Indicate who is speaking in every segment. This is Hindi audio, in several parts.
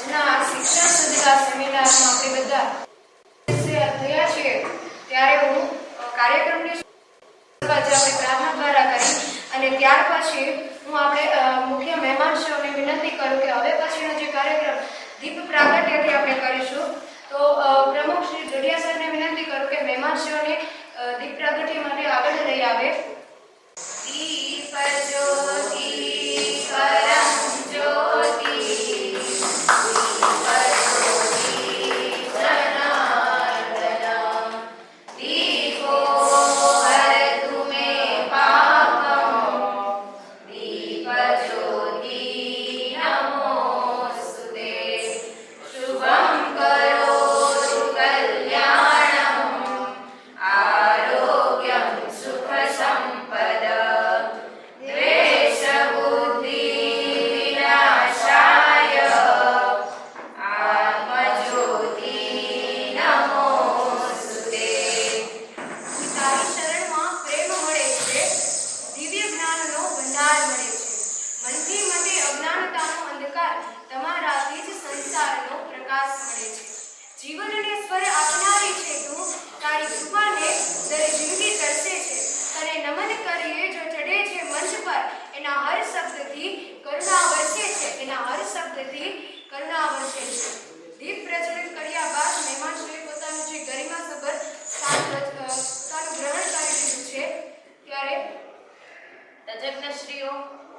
Speaker 1: આજના શિક્ષણ સુધીના સેમિનારમાં આપણે બધા થયા છીએ ત્યારે હું કાર્યક્રમની શરૂઆત આપણે પ્રાર્થના દ્વારા કરી અને ત્યાર પછી હું આપણે મુખ્ય મહેમાનશ્રીઓને વિનંતી કરું કે હવે પછીનો જે કાર્યક્રમ દીપ પ્રાગટ્યથી આપણે કરીશું તો પ્રમુખ શ્રી જોડિયા સરને વિનંતી કરું કે મહેમાનશ્રીઓને દીપ પ્રાગટ્ય માટે આગળ લઈ આવે. દીપ જ્યોતિ પરમ જ્યોતિ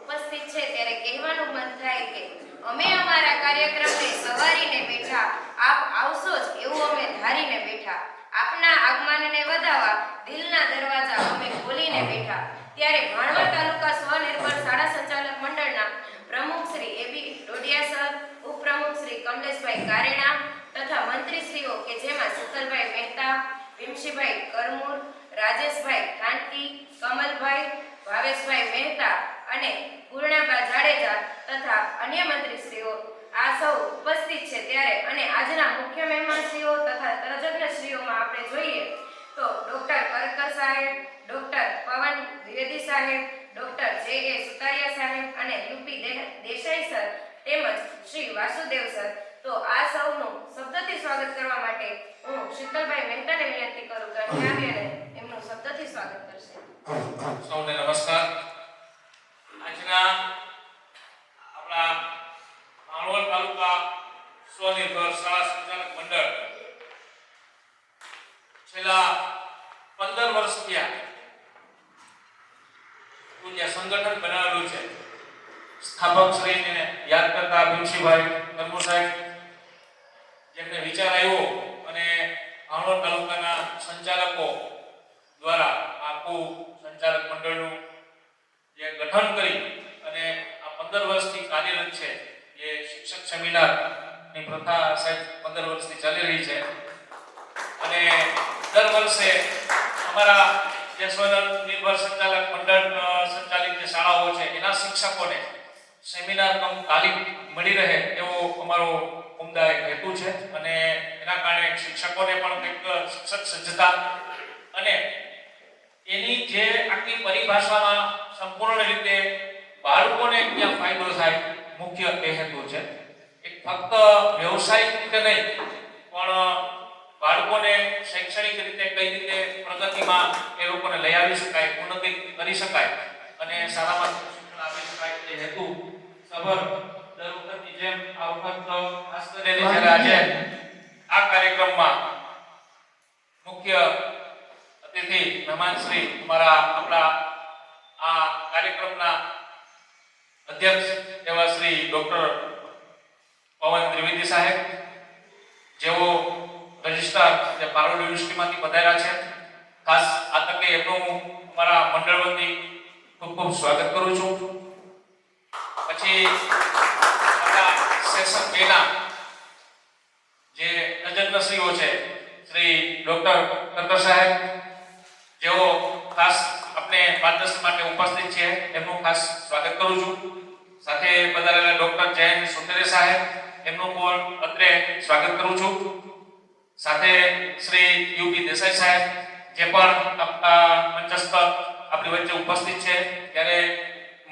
Speaker 2: ઉપસ્થિત છે ત્યારે કહેવાનું મન થાય કે અમે અમારા કાર્યક્રમને સવારીને બેઠા, આપ આવશો જ એવું અમે ધારીને બેઠા, આપના આગમનને વધાવવા દિલના દરવાજા અમે ખોલીને બેઠા. ત્યારે ભાણવડ તાલુકા સ્વનિર્ભર શાળા સંચાલક મંડળના પ્રમુખ શ્રી એબી ડોડિયા સર, ઉપપ્રમુખ શ્રી કમલેશભાઈ કારેણા તથા મંત્રીશ્રીઓ કે જેમાં શીતલભાઈ મહેતા, ભીમશીભાઈ કરમુર, રાજેશભાઈ ખાંડકી, કમલભાઈ, ભાવેશભાઈ મહેતા અને પૂર્ણાબા જાડેજા તથા અન્ય મંત્રીશ્રીઓ આ સૌ ઉપસ્થિત છે. ત્યારે અને આજના મુખ્ય મહેમાનશ્રીઓ તથા તજજ્ઞશ્રીઓમાં આપણે જોઈએ તો ડોક્ટર કરકર સાહેબ, ડોક્ટર પવન દ્વિવેદી સાહેબ, ડોક્ટર જે.એ. સુતારિયા સાહેબ અને યુપી દેસાઈ સર તેમજ શ્રી વાસુદેવ સર. તો આ સૌનું શબ્દથી સ્વાગત કરવા માટે હું શીતલભાઈ મહેતાને વિનંતી કરું કે આવીને એમનું શબ્દથી સ્વાગત કરશે.
Speaker 3: સૌને નમસ્કાર. આજના આપણા ભાણવડ તાલુકા સ્વનિર્ભર શાળા સંચાલક મંડળ છેલ્લા 15 વર્ષ થયા જે સંગઠન બનાવેલું છે, સ્થાપક શ્રીને યાદ કરતા ભીમશીભાઈ કરમુર સાહેબ જેમને વિચાર આવ્યો અને ભાણવડ તાલુકાના સંચાલકો દ્વારા આખું સંચાલક મંડળનું જે ગઠન કરી અને આ 15 વર્ષથી કાર્યરત છે. જે શિક્ષક સેમિનારની પ્રથા સાહેબ 15 વર્ષથી ચાલી રહી છે અને દર વર્ષે અમારા જે સ્વનિર્ભર સંચાલક મંડળ સંચાલિત જે શાળાઓ છે એના શિક્ષકોને સેમિનાર કમ તાલીમ મળી રહે એવો અમારો ઉમદા હેતુ છે અને એના કારણે શિક્ષકોને પણ કંઈક શિક્ષક સજ્જતા અને એની જે આખી પરિભાષામાં સંપૂર્ણ રીતે બાળકોને ક્યાં ફાયદો થાય મુખ્ય તે હેતુ છે. એક ફક્ત વ્યવસાયિક રીતે નહીં પણ બાળકોને શૈક્ષણિક રીતે કઈ રીતે પ્રગતિમાં એ લોકોને લઈ આવી શકાય, ઉન્નતિ કરી શકાય અને સારામાં શિક્ષણ આપી શકાય તે હેતુ સભર દર વખતની જેમ આ વખત ખાસ કરીને જ્યારે આજે આ કાર્યક્રમમાં મુખ્ય અતિથિ મહેમાન શ્રી આપણા આ કાર્યક્રમના અધ્યક્ષ એવા શ્રી ડોક્ટર પવન દ્વિવેદી સાહેબ જેઓ રજિસ્ટ્રાર જે પારોલ યુનિવર્સિટીમાંથી પધાર્યા છે. ખાસ આ તકે એમનું અમારા મંડળ વતી ખૂબ ખૂબ સ્વાગત કરું છું. પછી આપણા સેશન 2 ના જે તજજ્ઞશ્રીઓ છે શ્રી ડોક્ટર કરકર સાહેબ જેઓ ખાસ આપણે માર્ગદર્શન માટે ઉપસ્થિત છે, એમનું ખાસ સ્વાગત કરું છું. સાથે પધારેલા ડોક્ટર જે.એ. સુતારિયા સાહેબ એમનું પણ અત્રે સ્વાગત કરું છું. સાથે શ્રી યુપી દેસાઈ સાહેબ જે પણ મંચસ્થ આપણી વચ્ચે ઉપસ્થિત છે ત્યારે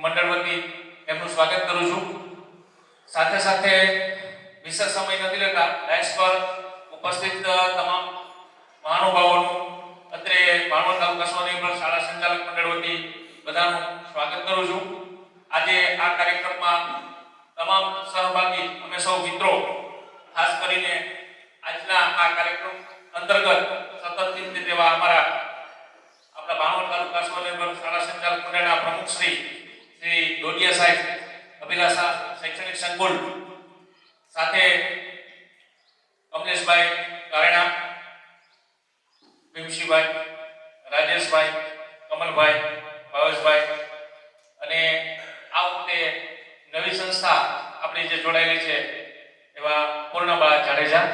Speaker 3: મંડળ વતી એમનું સ્વાગત કરું છું. સાથે સાથે વિશેષ સમય નથી લેતા ડાયસ પર ઉપસ્થિત તમામ મહાનુભાવોનું અત્રે ભાણવડ તાલુકા સ્વનિર્ભર શાળા સંચાલક મંડળ વતી બધાનું સ્વાગત કરું છું. આજે આ કાર્યક્રમમાં તમામ સહભાગી અમે સૌ મિત્રો ખાસ કરીને આજના આ કાર્યક્રમ અંતર્ગત સતત નિમિત્તે તેવા આપણા ભાણવડ તાલુકા સ્વનિર્ભર શાળા સંચાલક મંડળના પ્રમુખ શ્રી ડોડિયા સાહેબ, અભિલાષા શૈક્ષણિક સંકુલ સાથે કમલેશભાઈ કારેણા, ભીમશીભાઈ, રાજેશભાઈ, કમલભાઈ, ભાવેશભાઈ અને આ વખતે નવી સંસ્થા આપણી જે જોડાયેલી છે એવા પૂર્ણબા જાડેજા,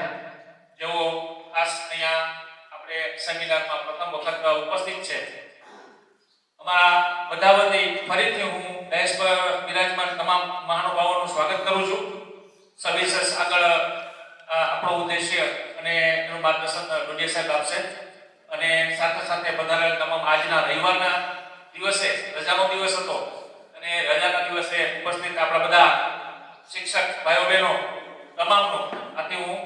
Speaker 3: જેઓ ખાસ અહીંયા આપણે સેમિનારમાં પ્રથમ વખત ઉપસ્થિત છે. અમારા બધા વતી ફરીથી હું ડેસ્ક પર બિરાજમાન તમામ મહાનુભાવોનું સ્વાગત કરું છું. સવિશેષ આગળ આપણો ઉદ્દેશ્ય અને એનું માર્ગદર્શન ડોડિયા સાહેબ આપશે અને સાથે સાથે પધારેલ તમામ આજના રવિવારના દિવસે રજાનો દિવસ હતો અને રજાના દિવસે ઉપસ્થિત આપણા બધા શિક્ષક ભાઈઓ બહેનો તમામનું આથી હું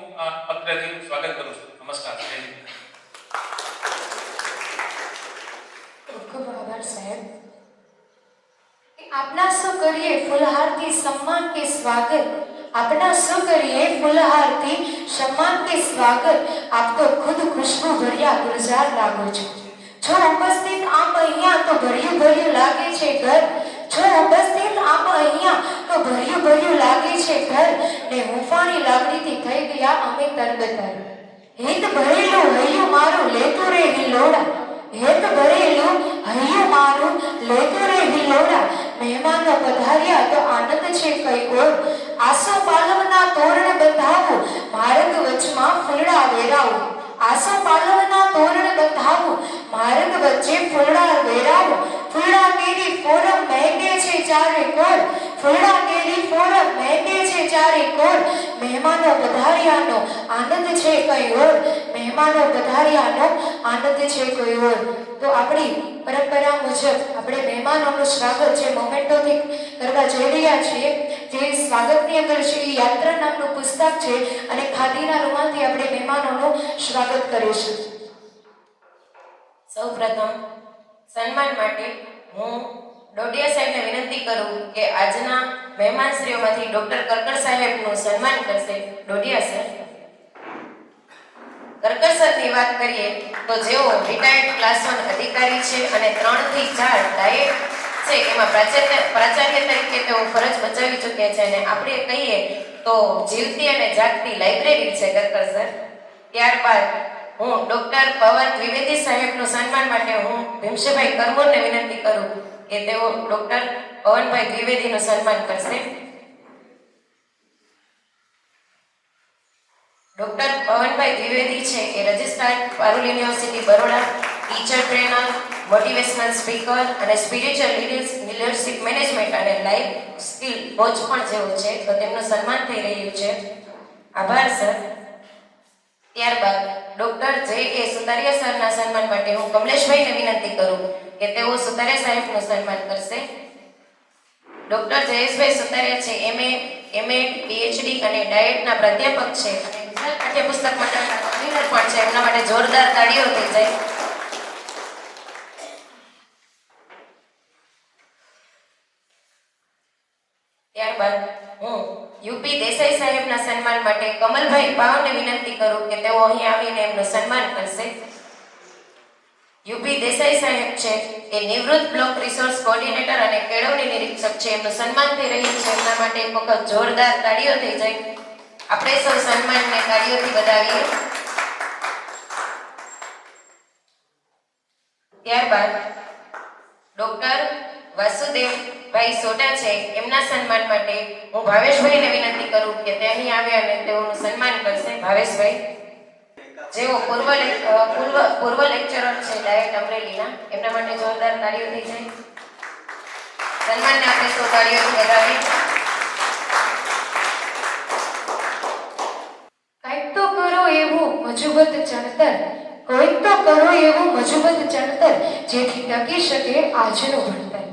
Speaker 3: અત્રેથી સ્વાગત કરું છું. નમસ્કાર. જય હિન્દ.
Speaker 1: ખૂબ આભાર સાહેબ. આપના શું કરીએ ફુલહારથી सम्मान के स्वागत, अपना શું કરીએ ફુલહારથી सम्मान के स्वागत. આપ તો ખુદ ખુશ્બુ ભર્યા ગુલઝાર લાગો છો. જો ઉપસ્થિત આપ અહીંયા તો ભર્યું ભર્યું લાગે છે ઘર. જો ઉપસ્થિત આપ અહીંયા તો ભર્યું ભર્યું લાગે છે ઘર. ને હુંફાણી લાગણીથી થઈ ગયા અમે તરબતર. હિત ભરેલું હૈયું મારું લેતું રે હિલોડા. હેત ભરેલું હૈયું મારું લેતું રે હિલોડા. મહેમાનો પધાર્યા તો આનંદ છે કઈ ઓર. આસો પાલવના તોરણ બંધાવું, માર્ગ વચમાં ફૂલડા વેરાવું. આસો પાલવના તોરણ બંધાવું, માર્ગ વચ્ચે ફૂલડા વેરાવું. ફૂલડા કેરી ફોરમ મહેકે છે ચારે કોર. ફૂલડા કેરી ફોરમ મહેકે છે ચારે કોર. મહેમાનો પધાર્યાનો આનંદ છે કઈ ઓર. મહેમાનો પધાર્યાનો આનંદ છે કોઈ ઓર. તો આપણી પરંપરા મુજબ આપણે મહેમાનોનું સ્વાગત જે મોમેન્ટોથી કરવા જઈ રહ્યા છીએ, જે સ્વાગતની અંદર છે એ યાત્રા નામનું પુસ્તક છે અને ખાદીના રૂમાલથી આપણે મહેમાનોનું સ્વાગત કરીશું.
Speaker 2: સૌપ્રથમ સન્માન માટે હું ડોડિયા સાહેબને વિનંતી કરું કે આજના મહેમાનશ્રીઓમાંથી ડોક્ટર કરકર સાહેબનું સન્માન કરશે ડોડિયા સર. કરકર સરની વાત કરીએ તો જેઓ રિટાયર્ડ ક્લાસ 1 અધિકારી છે અને 3 થી 4 ડાયેટ છે એમાં પ્રાચાર્ય તરીકે તેઓ ફરજ બજાવી ચૂક્યા છે અને આપણે કહીએ તો જીવતી અને જાગતી લાઇબ્રેરી છે કરકર સર. ત્યારબાદ હું ડોક્ટર પવન દ્વિવેદી સાહેબનું સન્માન માટે હું ભીમશીભાઈ કરમોરને વિનંતી કરું કે તેઓ ડોક્ટર પવનભાઈ દ્વિવેદીનું સન્માન કરશે. ડોક્ટર પવનભાઈ દ્વિવેદી છે એ registrar Parul University Baroda, teacher trainer, motivational speaker અને સ્પિરિચ્યુઅલ લીડરશિપ મેનેજમેન્ટ અને લાઈફ સ્કિલ કોચ પણ જેઓ છે તો તેમનું સન્માન થઈ રહ્યું છે. આભાર સર. ત્યારબાદ ડોક્ટર જે એ સુતારિયા સરના સન્માન માટે હું કમલેશભાઈને વિનંતી કરું કે તેઓ સુતારિયા સાહેબનું સન્માન કરશે. ડોક્ટર જયેશભાઈ સુતારિયા છે એમએડ, પીએચડી અને ડાયેટના પ્રાધ્યાપક છે અને ગુજરાત પાઠ્યપુસ્તક મંડળના કન્વીનર પણ છે. એમના માટે જોરદાર તાળીઓ થઈ જાય. ત્યારબાદ હું યુપી દેસાઈ સાહેબના સન્માન માટે કમલભાઈ પાવને વિનંતી કરું કે તેઓ અહીં આવીને એમનું સન્માન કરશે. યુપી દેસાઈ સાહેબ છે એ નિવૃત્ત બ્લોક રિસોર્સ કોઓર્ડિનેટર અને કેળવણી નિરીક્ષક છે. એમનું સન્માન થઈ રહ્યું છે. એમના માટે એક વખત જોરદાર તાળીઓ થઈ જાય. આપણે સૌ સન્માનને તાળીઓથી વધાવીએ. ત્યારબાદ ડોક્ટર વાસુદેવભાઈ સોઢા છે એમના સન્માન માટે હું ભાવેશભાઈને વિનંતી કરું કે તે અહીં આવ્યા અને તેઓનું સન્માન કરશે. ભાવેશભાઈ જેઓ પૂર્વ લેક્ચરર છે ડાયટ અમરેલીના, એમના માટે જોરદાર તાળીઓ થઈ જાય. સન્માનને આપણે સૌ તાળીઓથી વધાવીએ.
Speaker 1: કંઈક તો કરો એવું મજબૂત ચણતર, કોઈક તો કરો એવું મજબૂત ચણતર જેથી ટકી શકે આજનું ભણતર.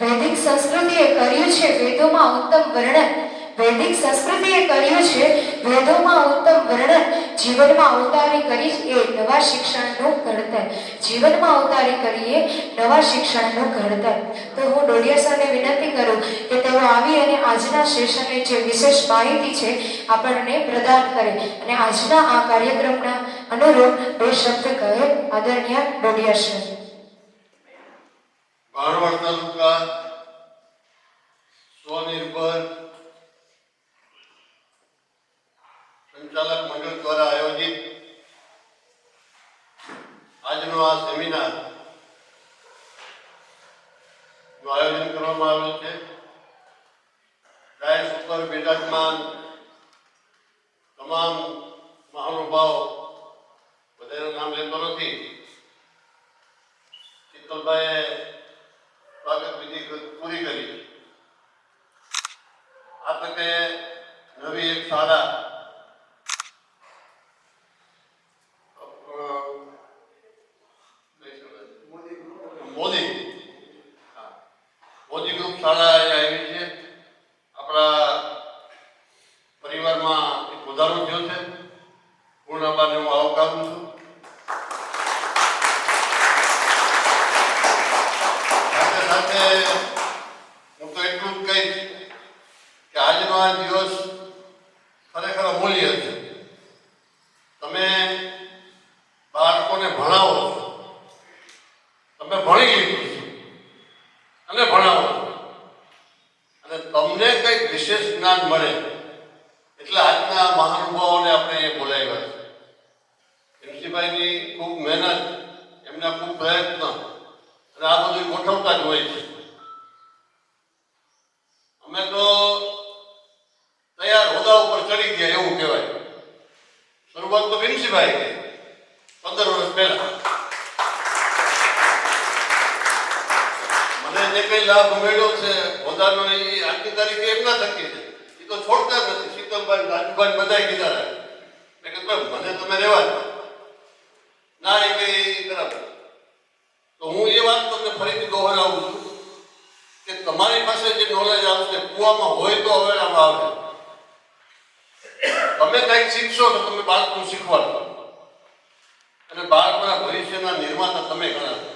Speaker 1: વૈદિક સંસ્કૃતિએ કર્યું છે વેદોમાં ઉત્તમ વર્ણન. વૈદિક સંસ્કૃતિએ કર્યું છે વેદોમાં ઉત્તમ વર્ણન, જીવનમાં ઉતારી કરી એ નવા શિક્ષણનું ઘડતર. જીવનમાં ઉતારી કરીએ નવા શિક્ષણનું ઘડતર. તો હું ડોડિયા સરને વિનંતી કરું કે તેઓ આવી અને આજના સેશનની જે વિશેષ માહિતી છે આપણને પ્રદાન કરે અને આજના આ કાર્યક્રમના અનુરૂપ બે શબ્દ કહે. આદરણીય ડોડિયા સર.
Speaker 4: ભાણવડ તાલુકા સ્વનિર્ભર સંચાલક મંડળ દ્વારા આયોજિત આજનો આ સેમિનાર નું આયોજન કરવામાં આવેલ છે. ડાયસ ઉપર બિરાજમાન તમામ મહાનુભાવ, બધાનું નામ લેતો નથી, શીતલભાઈએ સ્વાગત વિધિ પૂરી કરી. આ તકે નવી એક શાળા મોદી ગ્રુપ શાળા આવી છે. આપણા પરિવારમાં એક વધારો થયો છે. પૂર્ણાબાને હું આવકારું છું. સાથે સાથે હું તો એટલું જ કહીશ કે આજનો આ દિવસ ખરેખર અમૂલ્ય છે. તમે બાળકોને ભણાવો છો, તમે ભણી લીધું છે અને ભણાવો છો અને તમને કંઈક વિશેષ જ્ઞાન મળે એટલે આજના મહાનુભાવોને આપણે એ બોલાવ્યા છે. એમસીભાઈની ખૂબ મહેનત, એમના ખૂબ પ્રયત્ન અને આ બધું ગોઠવતા જ હોય છે. અમે તો તૈયાર હોદ્દા ઉપર ચડી ગયા એવું કહેવાય. શરૂઆત તો ભીમસિંહભાઈ કરી 15 વર્ષ પહેલા. મને જે કઈ લાભ મળ્યો છે હોદ્દાનો એ આજની તારીખે એમના થકી છે. એ તો છોડતા નથી. શીતલભાઈ, રાજુભાઈ બધા કીધા રાખે. મેં કીધું મને તમે રહેવા દો ના, એ કઈ બરાબર. તો હું એ વાત તમને ફરીથી દોહરાવું છું કે તમારી પાસે જે નોલેજ આવશે કુવામાં હોય તો અવેડામાં આવે. તમે કંઈક શીખશો તો તમે બાળકોને શીખવાડો અને બાળકોના ભવિષ્યના નિર્માતા તમે ગણાશો.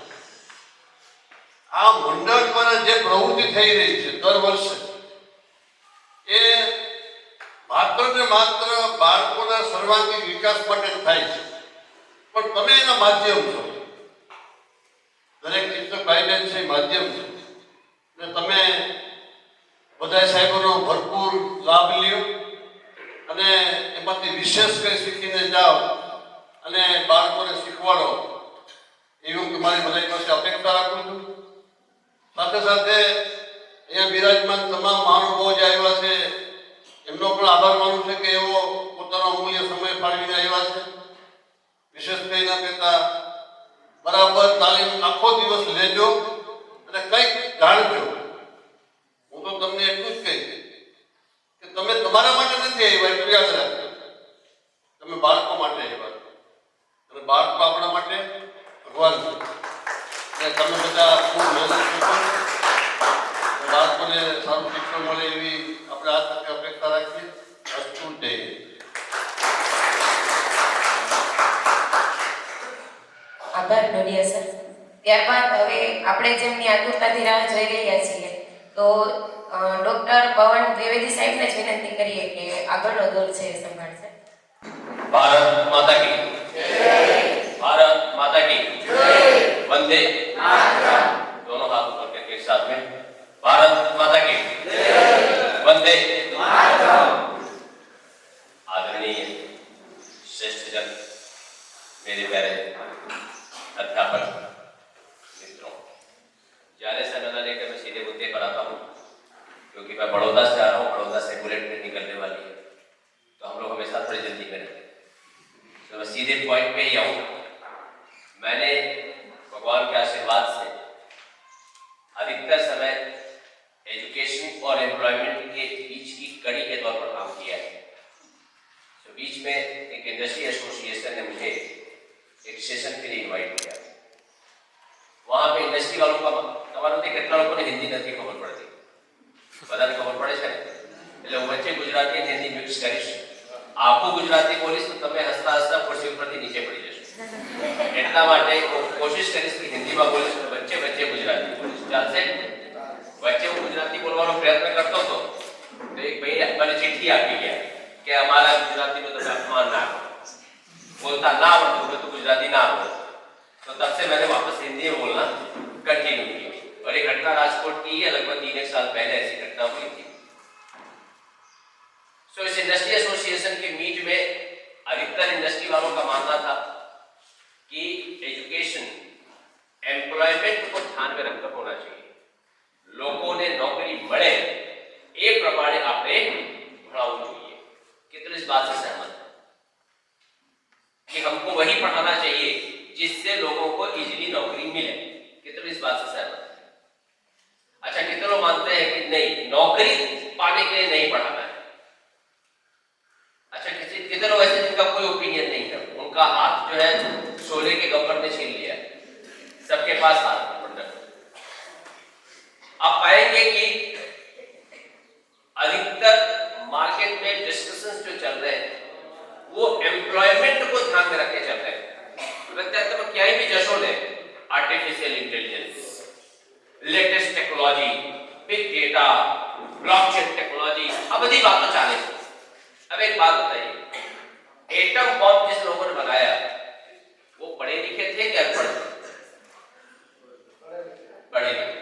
Speaker 4: આ મંડળ દ્વારા જે પ્રવૃત્તિ થઈ રહી છે દર વર્ષે એ માત્ર ને માત્ર બાળકોના સર્વાંગી વિકાસ માટે થાય છે. પણ તમે એના માધ્યમ છો. દરેક શિક્ષક ભાઈ બહેન છે માધ્યમ છે અને તમે બધા સાહેબોનો ભરપૂર લાભ લ્યો અને એમાંથી વિશેષ કંઈ શીખીને જાઓ અને બાળકોને શીખવાડો એવું કે મારી બધા પાસે અપેક્ષા રાખું છું. સાથે સાથે અહીંયા બિરાજમાન તમામ મહાનુભાવો જે આવ્યા છે એમનો પણ આભાર માનું છે કે એવો પોતાનો અમૂલ્ય સમય ફાળવીને આવ્યા છે. વિશેષ કંઈ ના કહેતા બરાબર તાલીમ આખો દિવસ લેજો અને કંઈક જાણજો. હું તો તમને એટલું જ કહીશ કે તમે તમારા માટે નથી આવ્યા એટલું યાદ રાખજો. તમે બાળકો માટે આવ્યા છો અને બાળકો આપણા માટે ભગવાન છે. અને તમે બધા ખૂબ મહેનત કરશો. બાળકોને સારું શિક્ષણ મળે એવી આપણે આ તકે અપેક્ષા રાખીએ. અસ્તુ જય.
Speaker 2: આભાર ડોડિયા સર. ત્યારબાદ હવે આપણે જેમની આતુરતાથી રાહ જોઈ રહ્યા છીએ તો ડોક્ટર પવન દ્વિવેદી સાહેબને જ વિનંતી કરીએ કે આગળનો દોર છે એ સંભાળશે.
Speaker 5: भारत माता की जय. भारत माता की जय. वंदे मातरम. दोनों हाथ ऊपर करके साथ में भारत माता की जय. वंदे मातरम. आदरणीय श्रेष्ठ जन, मेरे प्यारे अध्यापक मित्रों, जाने से न लेकर मैं सीधे मुद्दे पर आता हूँ क्योंकि मैं बड़ौदा से आ रहा हूँ. बड़ौदा से बुलेट ट्रेन निकलने वाली है तो हम लोग हमेशा थोड़ी जल्दी करेंगे. तो मैं सीधे पॉइंट पे ही आऊँ. मैंने भगवान के आशीर्वाद से अधिकतर समय एजुकेशन और एम्प्लॉयमेंट के बीच की कड़ी के तौर पर काम किया है. तो बीच में एक इंडस्ट्री एसोसिएशन ने मुझे एक सेशन के लिए इन्वाइट किया. वहाँ पे इंडस्ट्री वालों का તમારા કેટલા લોકોને હિન્દી નથી ખબર પડતી? બધાને ખબર પડે છે ને? એટલે હું વચ્ચે ગુજરાતી અને હિન્દી મિક્સ કરીશ. આખું ગુજરાતી બોલીશ તો તમે હસતા હસતા ખુરશી ઉપરથી નીચે પડી જશો. એટલા માટે હું કોશિશ કરીશ કે હિન્દીમાં બોલીશ તો વચ્ચે વચ્ચે ગુજરાતી બોલીશ. ચાલશે? વચ્ચે હું ગુજરાતી બોલવાનો પ્રયત્ન કરતો હતો તો એક ભાઈ મને ચિઠ્ઠી આપી ગયા કે અમારા ગુજરાતીનું તમે અપમાન ના કરો, बोलता ना आवड़ता तो गुजराती ना बोल. तो तब से मैंने वापस हिंदी में बोलना कंटिन्यू किया. और ये घटना राजकोट की है, लगभग 3 साल पहले ऐसी घटना हुई थी. सो इस इंडस्ट्री एसोसिएशन के मीट में अधिकतर इंडस्ट्री वालों का मानना था कि एजुकेशन एम्प्लॉयमेंट को ध्यान में रखकर होना चाहिए. लोगों ने नौकरी મળે એ પ્રમાણે આપણે ભણાવવું જોઈએ. कितने इस बात से सहमत है कि हमको वही पढ़ाना चाहिए जिससे लोगों को इजीली नौकरी मिले? कितने इस बात से सहमत है? अच्छा, कितने लोग मानते हैं कि नहीं, नौकरी पाने के लिए नहीं पढ़ाना है? अच्छा, कितने लोग ऐसे जिनका कोई ओपिनियन नहीं है, उनका हाथ जो है शोले के गब्बर ने छीन लिया? सबके पास हाथ है. आप पाएंगे कि अधिकतर मार्केट में डिस्कशंस जो चल रहे हैं वो एम्प्लॉयमेंट को ध्यान में रख के चल रहे हैं. તમે ક્યાંય બી જશો ને, artificial intelligence, latest technology, big data, blockchain technology, अब बड़ी बातें चाले. अब एक बात बताइए, एटम बॉम्ब जिस लोगों ने बनाया वो पढ़े लिखे थे क्या अनपढ़? पढ़े लिखे.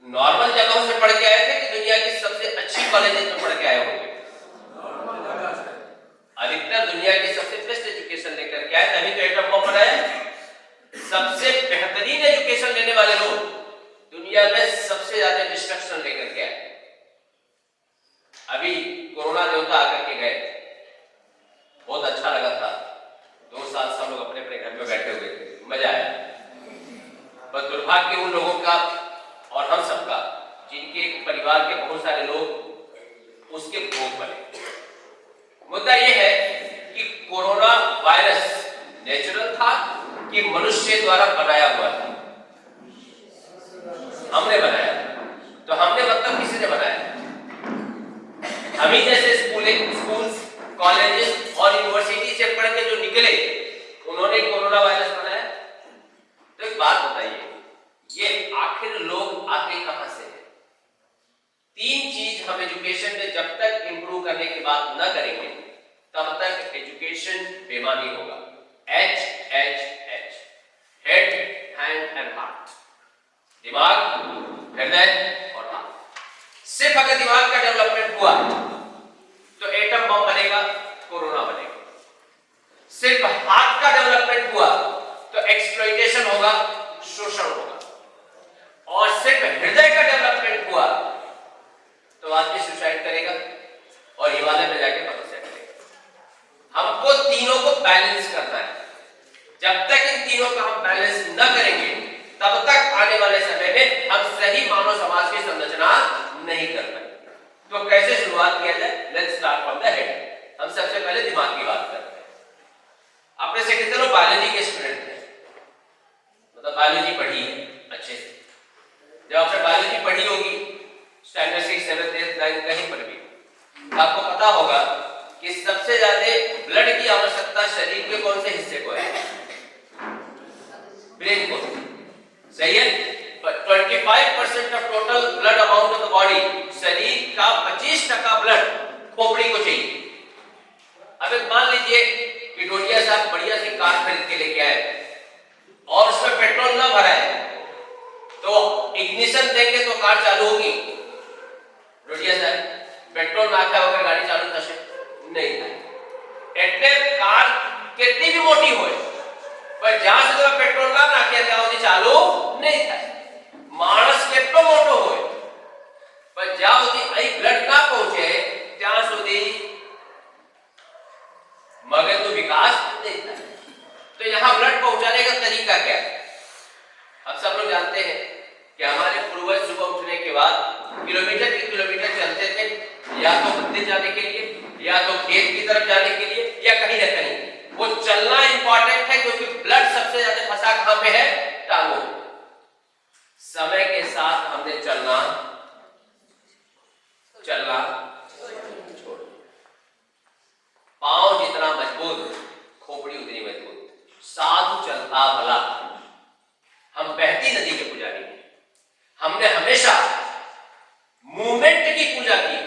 Speaker 5: नॉर्मल जगहों से पढ़ के आए थे कि दुनिया की सबसे अच्छी कॉलेजेस में पढ़ के आए होंगे? अधिकतर दुनिया की सबसे बेस्ट एजुकेशन लेकर के आए, तभी तो एटम बम बनाया. सबसे बेहतरीन एजुकेशन लेने वाले लोग दुनिया में सबसे ज्यादा डिस्ट्रक्शन लेकर के आए. अभी कोरोना देवता आकर के गए, बहुत अच्छा लगा था. 2 साल सब लोग अपने अपने घर में बैठे हुए थे, मजा आया. पर दुर्भाग्य उन लोगों का और हम सबका जिनके परिवार के बहुत सारे लोग उसके भोग बने. मुद्दा यह है कि कोरोना वायरस नेचुरल था कि मनुष्य द्वारा बनाया हुआ था? हमने बनाया. तो हमने मतलब किसी ने बनाया? हम ही जैसे स्कूल्स, कॉलेजेस और यूनिवर्सिटी से पढ़ के जो निकले उन्होंने कोरोना वायरस बनाया. तो एक बात बताइए, ये आखिर लोग आते कहां से हैं? 3 चीज हम एजुकेशन में जब तक इंप्रूव करने की बात न करेंगे तब तक एजुकेशन बेमानी होगा. H H H, head, hand and heart. दिमाग, हृदय और हार्ट. सिर्फ अगर दिमाग का डेवलपमेंट हुआ तो एटम बम बनेगा, कोरोना बनेगा. सिर्फ हार्ट का डेवलपमेंट हुआ तो एक्सप्लॉइटेशन होगा, शोषण होगा. और सिर्फ हृदय का डेवलपमेंट हुआ तो आदमी सुसाइड करेगा और हिमालय में जाके तपस्या करेगा. हमको तीनों को बैलेंस करना है. जब तक इन तीनों का हम बैलेंस न करेंगे तब तक आने वाले समय में हम सही मानव समाज की संरचना नहीं कर पाएंगे. तो कैसे शुरुआत किया जाए? Let's start from the head. हम सबसे पहले दिमाग की बात करते हैं. अपने से कितने लोग बायोलॉजी के स्टूडेंट हैं? मतलब बायोलॉजी पढ़ी है अच्छे से. जब आपने बायोलॉजी पढ़ी होगी स्टैंडर्ड 6, 7, 8, 9 कहीं पर भी, आपको पता होगा कि सबसे ज्यादा ब्लड की आवश्यकता शरीर के कौन से हिस्से को है? ब्रेन को. सही है? 25% of total blood amount of the body, शरीर का 25% ब्लड खोपड़ी को चाहिए. अब एक मान लीजिए कि डोडिया साहब बढ़िया सी कार खरीद के लेके आए और उसमें पेट्रोल ना भराए तो इग्निशन देंगे तो कार चालू होगी? डोडिया साहब पेट्रोल नाख्या वगैरह गाड़ी चालू થશે नहीं. એટલે કાર કેટલી भी મોટી હોય पर જ્યાં સુધી પેટ્રોલ ના નાખીએ ત્યાં સુધી ચાલુ નહીં થાય. માણસ કેટલો મોટો હોય पर જ્યાં સુધી અહીં બ્લડ ના પહોંચે ત્યાં સુધી મગજનો વિકાસ नहीं થાય. तो यहाँ ब्लड पहुंचाने का तरीका क्या है? हम सब लोग जानते हैं कि हमारे पूर्वज सुबह उठने के बाद किलोमीटर के किलोमीटर चलते थे, या तो मंदिर जाने के लिए, या तो खेत की तरफ जाने के लिए, या कहीं ना कहीं. वो चलना इंपॉर्टेंट है क्योंकि ब्लड सबसे ज्यादा फंसा कहां पे है? टांगों. समय के साथ हमने चलना चलना छोड़। पांव जितना मजबूत, खोपड़ी उतनी मजबूत। साधु चलता भला। हम बहती नदी के पुजारी हैं। हमने हमेशा मूवमेंट की पूजा की,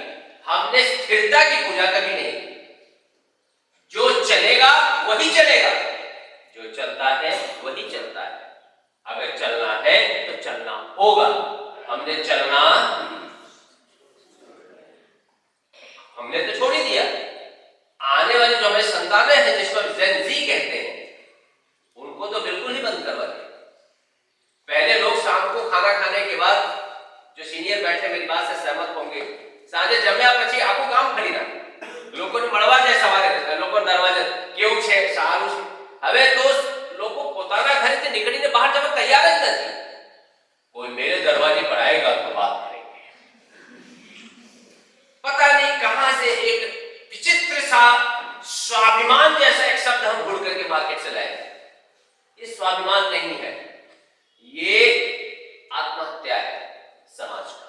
Speaker 5: हमने स्थिरता की पूजा कभी नहीं। जो चलेगा वही चलेगा, जो चलता है वही चलता है। अगर चलना है तो चलना होगा। हमने चलना, हमने तो छोड़ ही दिया। आने वाली जो हमें संतानें हैं, जिसको जेन ज़ी कहते हैं, उनको तो बिल्कुल ही बंद करवा दिया। पहले लोग शाम को खाना खाने के बाद, जो सीनियर बैठे मेरी बात से सहमत होंगे, साजे जम्या પછી આખું કામ કરી નાખે. લોકોને મળવા જાય સવારે, લોકો દરવાજે કેવું છે સારું છે. હવે તો લોકો પોતાના ઘરેથી નીકળીને બહાર જવા તૈયાર જ નથી. कोई मेरे दरवाजे पर आएगा तो बात करेंगे. पता नहीं कहां से एक विचित्र सा स्वाभिमान जैसा एक शब्द हम ढूंढ करके मार्केट से लाए. ये स्वाभिमान नहीं है, ये आत्महत्या है समाज का.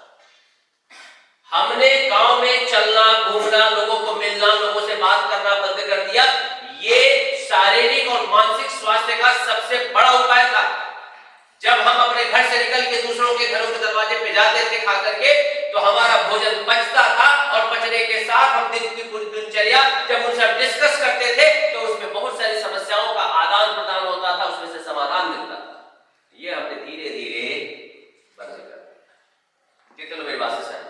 Speaker 5: हमने गांव में चलना, घूमना, लोगों को मिलना, लोगों से बात करना बंद कर दिया. ये शारीरिक और मानसिक स्वास्थ्य का सबसे बड़ा उपाय था. जब हम अपने घर से निकल के दूसरों के घरों के दरवाजे पे जाते थे खा करके, तो हमारा भोजन पचता था और पचने के साथ हम दिन की पूरी दिनचर्या जब उनसे डिस्कस करते थे तो उसमें बहुत सारी समस्याओं का आदान प्रदान होता था, उसमें से समाधान मिलता था. ये हमने धीरे धीरे बंद कर दिया. कितने लोग मेरी बात से सहमत?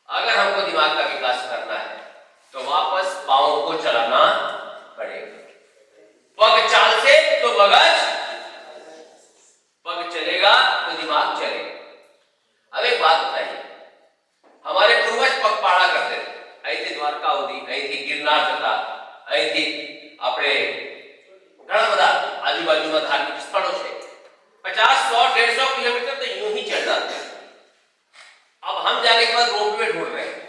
Speaker 5: अगर हमको दिमाग का विकास करना है तो वापस पांव को चलाना पड़ेगा. पग चाल से तो मगज, पग चलेगा तो दिमाग चलेगा. अब एक बात बताइए, हमारे पूर्वज पगपाળા करते थे. અહીંથી દ્વારકા સુધી, અહીંથી ગિરનાર જતા, અહીંથી આપણે ઘણા બધા આજુબાજુમાં ધાર્મિક સ્થળો છે. 50, 100, 150 किलोमीटर तो यूं ही चढ़ जाते. अब हम जाने के बाद रोपवे ढूंढ रहे हैं.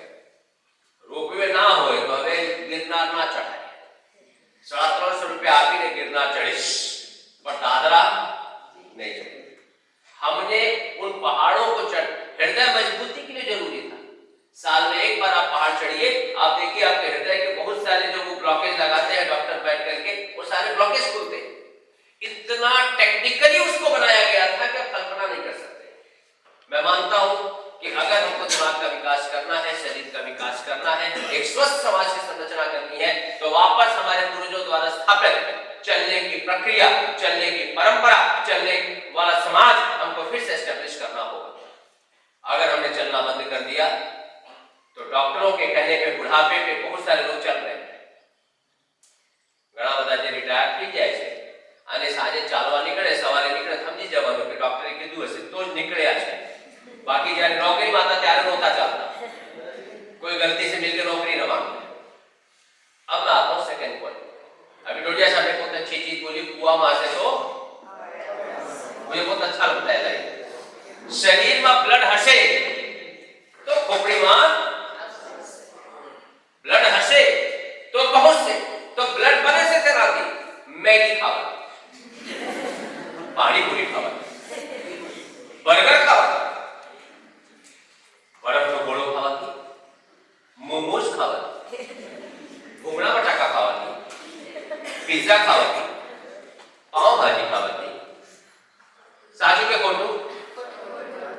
Speaker 5: रोपवे ना हो तो हमें गिरनार ना चढ़ाए. 350 रुपया आपने गिरनार चढ़े पर दादरा नहीं चढ़े. हमने उन पहाड़ों को चढ़, हृदय मजबूती के लिए जरूरी था. साल में एक बार आप पहाड़ चढ़िए, आप देखिए आपके हृदय के बहुत सारे जो वो ब्लॉकेज लगाते हैं डॉक्टर बैठ करके, वो सारे ब्लॉकेज खुलते हैं. इतना टेक्निकली उसको बनाया गया था कि आप कल्पना नहीं कर सकते. मैं मानता हूं कि अगर हमको दिमाग का विकास करना है, शरीर का विकास करना है, एक स्वस्थ समाज की संरचना करनी है, तो वापस हमारे पूर्वजों द्वारा स्थापित चलने की प्रक्रिया, चलने की परंपरा, चलने वाला समाज हमको फिर से एस्टेब्लिश करना होगा. अगर हमने चलना बंद कर दिया तो डॉक्टरों के कहने पे बुढ़ापे पे बहुत सारे लोग चल रहे हैं. ઘણા બધા જે રિટાયર થઈ જાય છે અને સાંજે ચાલવા નીકળે, સવારે નીકળે, સમજી જવાનું કે ડોક્ટરે કીધું હશે તો જ નીકળ્યા છે. बाकी જ્યારે નોકરીમાં હતા ત્યારે નહોતા ચાલતા. कोई गलती से मिलकर नौकरी न मांगे. अब मैं आता हूं सेकंड पॉइंट. अभी टोटिया साहब ने बहुत अच्छी चीज बोली, कुआ मां से तो मुझे बहुत अच्छा लगता है. शरीर में ब्लड हसे तो खोपड़ी में ब्लड हसे तो बहुत से, तो ब्लड बने से तेरा थी मैगी खावा, पानी पूरी खावा, बर्गर खावा, बर्फ નો ગોળો ખાવાથી, મોમોસ ખાવાથી, ભૂંગળા બટાકા ખાવાથી, પિઝા ખાવાથી, પાવ ભાજી ખાવાથી. સાચું કે ખોટું?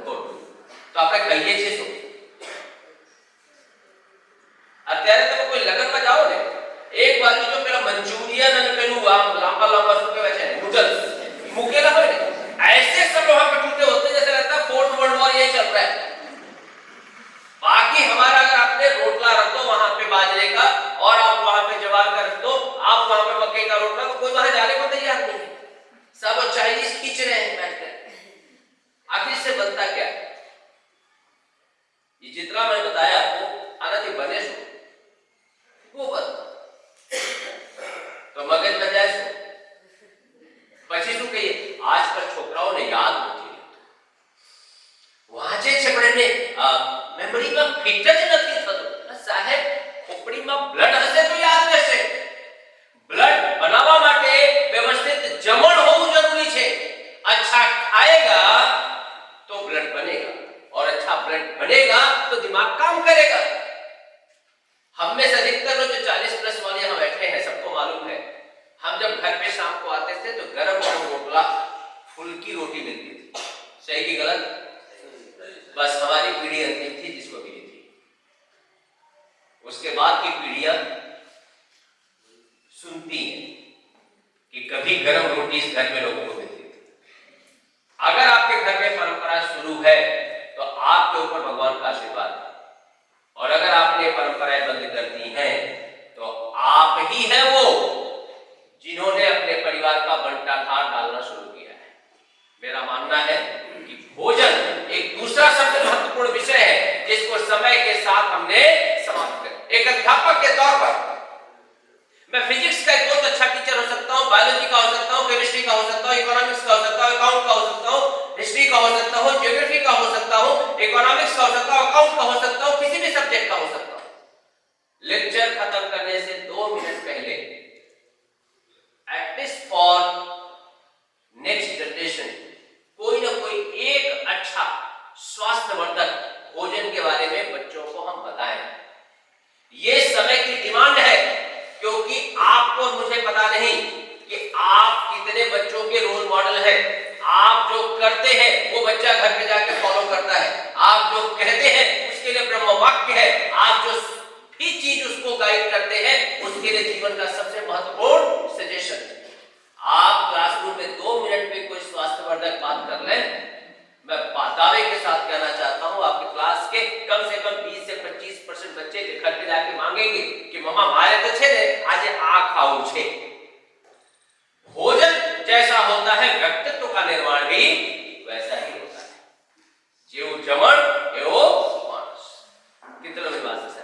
Speaker 5: ખોટું. તો આપણે કહીએ છીએ શું? અત્યારે તમે કોઈ લગનમાં જાઓ ને, એક બાજુ જો પેલા મંચુરિયન અને પેલું લાંબા લાંબા શું કહેવાય છે નૂડલ્સ મૂકેલા હોય ને, ऐसे सब वहां पे टूटे होते जैसे लगता है 4th वर्ल्ड वॉर ये चल रहा है. बाकी हमारा अगर आपने रोटला रख दो वहां पे बाजरे का और आप वहां पे ज्वार का रख दो, आप वहां पे मक्के का रोटला, तो कोई वहां जाने को तैयार नहीं है. सब चाइनीज खींच रहे हैं बैठकर. आखिर से बनता क्या है? ये जितना मैं बताया आपको आनाથી બને શું? ગોબર. તો મગજ બજાય શું? પછી શું કહીએ? આજકાલ છોકરાઓને યાદ નથી. વાંચે છે પણ એમને મેમરીમાં ફિટ જ નથી થતું. સાહેબ खोपड़ीમાં બ્લડ હશે તો યાદ રહેશે. બ્લડ બનાવવા માટે વ્યવસ્થિત જમણ હોવું જરૂરી છે. अच्छा खाएगा तो ब्लड बनेगा और अच्छा ब्लड बनेगा फुल्की रोटी मिलती थी। सही की गलत? बस हमारी पीढ़ी अंतिम थी जिसको मिली थी। उसके बाद की पीढ़ियां सुनती हैं कि कभी गर्म रोटी इस घर में लोगों को मिलती थी। अगर आपके घर में परंपरा शुरू है तो आपके ऊपर भगवान का आशीर्वाद है, और अगर आपने परंपराएं बंद कर दी हैं तो आप ही हैं वो जिन्होंने अपने परिवार का बंटाधार डालना शुरू किया है। मेरा मानना है कि भोजन एक दूसरा सबसे महत्वपूर्ण विषय है जिसको समय के साथ हमने समाप्त कर। एक अध्यापक के तौर पर मैं फिजिक्स का एक बहुत अच्छा टीचर हो सकता हूं, बायोलॉजी का हो सकता हूं, केमिस्ट्री का हो सकता हूं, इकोनॉमिक्स का हो सकता हूं, अकाउंट का हो सकता हूं, हिस्ट्री का हो सकता हूं, ज्योग्राफी का हो सकता हूं, इकोनॉमिक्स का हो सकता हूं, अकाउंट का हो सकता हूं, किसी भी सब्जेक्ट का हो सकता हूं। लेक्चर खत्म करने से 2 मिनट पहले एटलीस्ट फॉर नेक्स्ट जनरेशन कोई ना कोई एक अच्छा स्वास्थ्यवर्धक भोजन के बारे में बच्चों को हम बताएं। ये समय की डिमांड है, क्योंकि आपको मुझे पता नहीं कि आप कितने बच्चों के रोल मॉडल हैं। आप जो करते हैं वो बच्चा घर पे जाके फॉलो करता है, आप जो कहते हैं उसके लिए ब्रह्म वाक्य है, आप जो भी चीज उसको गाइड करते हैं उसके लिए जीवन का सबसे महत्वपूर्ण सजेशन है। आप क्लासरूम में 2 मिनट में कोई स्वास्थ्यवर्धक बात कर लें, मैं दावे के साथ कहना चाहता हूं आपके क्लास के कम से कम 20 से 25% बच्चे घर पे जाके मांगेंगे कि मम्मा मारे तो छे ने आज आ खाऊ छे। भोजन जैसा होता है व्यक्तित्व का निर्माण भी वैसा ही होता है। जेव जमण एवो मानस। कितने लोग बात से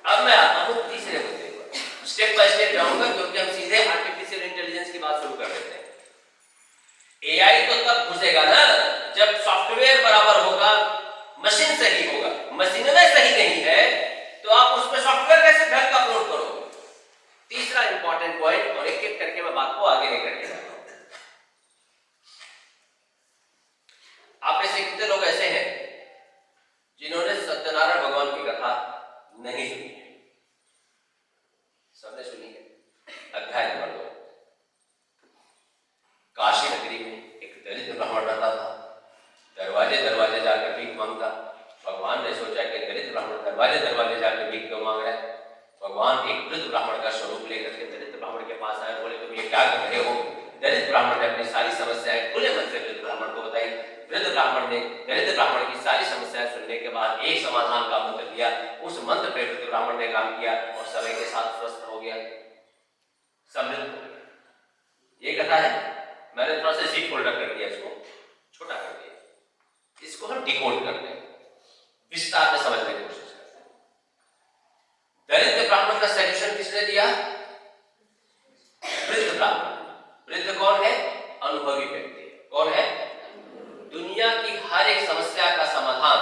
Speaker 5: अब मैं आता हूं तीसरे मुद्दे पर। स्टेप बाय स्टेप जाऊंगा क्योंकि हम सीधे आर्टिफिशियल इंटेलिजेंस की बात शुरू कर देते हैं। एआई तो तब घुसेगा ना जब सॉफ्टवेयर बराबर होगा, मशीन सही होगा। मशीन में सही नहीं है तो आप उसमें सॉफ्टवेयर कैसे ढंग का अपलोड करोगे? तीसरा इंपॉर्टेंट पॉइंट, और एक एक करके मैं बात को आगे लेकर के जाता हूं। आप में से कितने लोग ऐसे हैं जिन्होंने सत्यनारायण भगवान की कथा नहीं सुनी है? सबने सुनी है। अध्याय नंबर 2। काशी नगरी में एक दलित ब्राह्मण रहता था। दरवाजे दरवाजे जाकर भीख मांगता। भगवान ने सोचा कि दलित ब्राह्मण दरवाजे दरवाजे जाकर भीख क्यों मांग रहा है। भगवान एक वृद्ध ब्राह्मण का स्वरूप लेकर के दलित ब्राह्मण के पास आए, बोले तुम ये क्या कर रहे हो? दलित ब्राह्मण ने अपनी सारी समस्याएं खुले मन से वृद्ध ब्राह्मण को बताई। वृद्ध ब्राह्मण ने दलित ब्राह्मण की सारी समस्याएं सुनने के बाद एक समाधान का मंत्र दिया। उस मंत्र पर वृद्ध ब्राह्मण ने काम किया और समय के साथ स्वस्थ हो गया, समृद्ध हो गया। ये कथा है। मैंने थोड़ा सा शीट फोल्डर कर दिया, इसको छोटा कर दिया। इसको हम डिकोड करते हैं, विस्तार में समझने की कोशिश करते हैं। दरिद्र ब्राह्मण का सॉल्यूशन किसने दिया? वृद्ध ब्राह्मण। वृद्ध कौन है? अनुभवी व्यक्ति। कौन है? दुनिया की हर एक समस्या का समाधान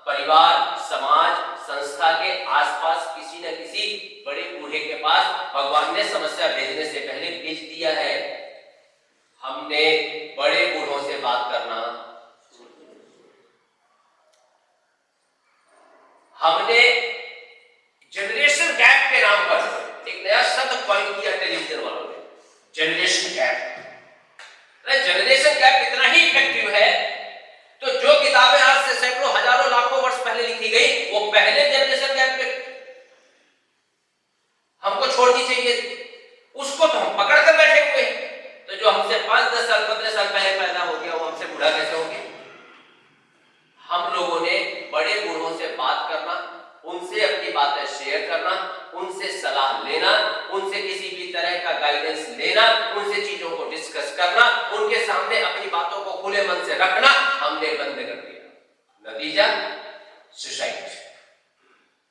Speaker 5: परिवार, समाज, संस्था के आसपास किसी न किसी बड़े बूढ़े के पास भगवान ने समस्या भेजने से पहले भेज दिया है। हमने बड़े बूढ़ों से बात करना, हमने जनरेशन गैप के नाम पर एक नया शब्द कॉइन किया टेलीविजन वालों ने, जनरेशन गैप। जनरेशन गैप इतना ही इफेक्टिव है तो जो किताबें आज से सैकड़ों हजारों लाखों वर्ष पहले लिखी गई वो पहले जनरेशन गैप पे हमको छोड़ दी चाहिए, उसको तो हम पकड़ कर बैठे हुए हैं। तो जो हमसे 5, 10 साल, 15 साल पहले पैदा हो गया वो हमसे बूढ़ा कैसे हो गया? हम लोगों ने बड़े बूढ़ों से बात करना, उनसे अपनी बातें शेयर करना, उनसे सलाह लेना, उनसे किसी भी तरह का गाइडेंस लेना, उनसे चीजों को डिस्कस करना, उनके सामने अपनी बातों को खुले मन से रखना हमने बंद कर दिया। नतीजा suicide,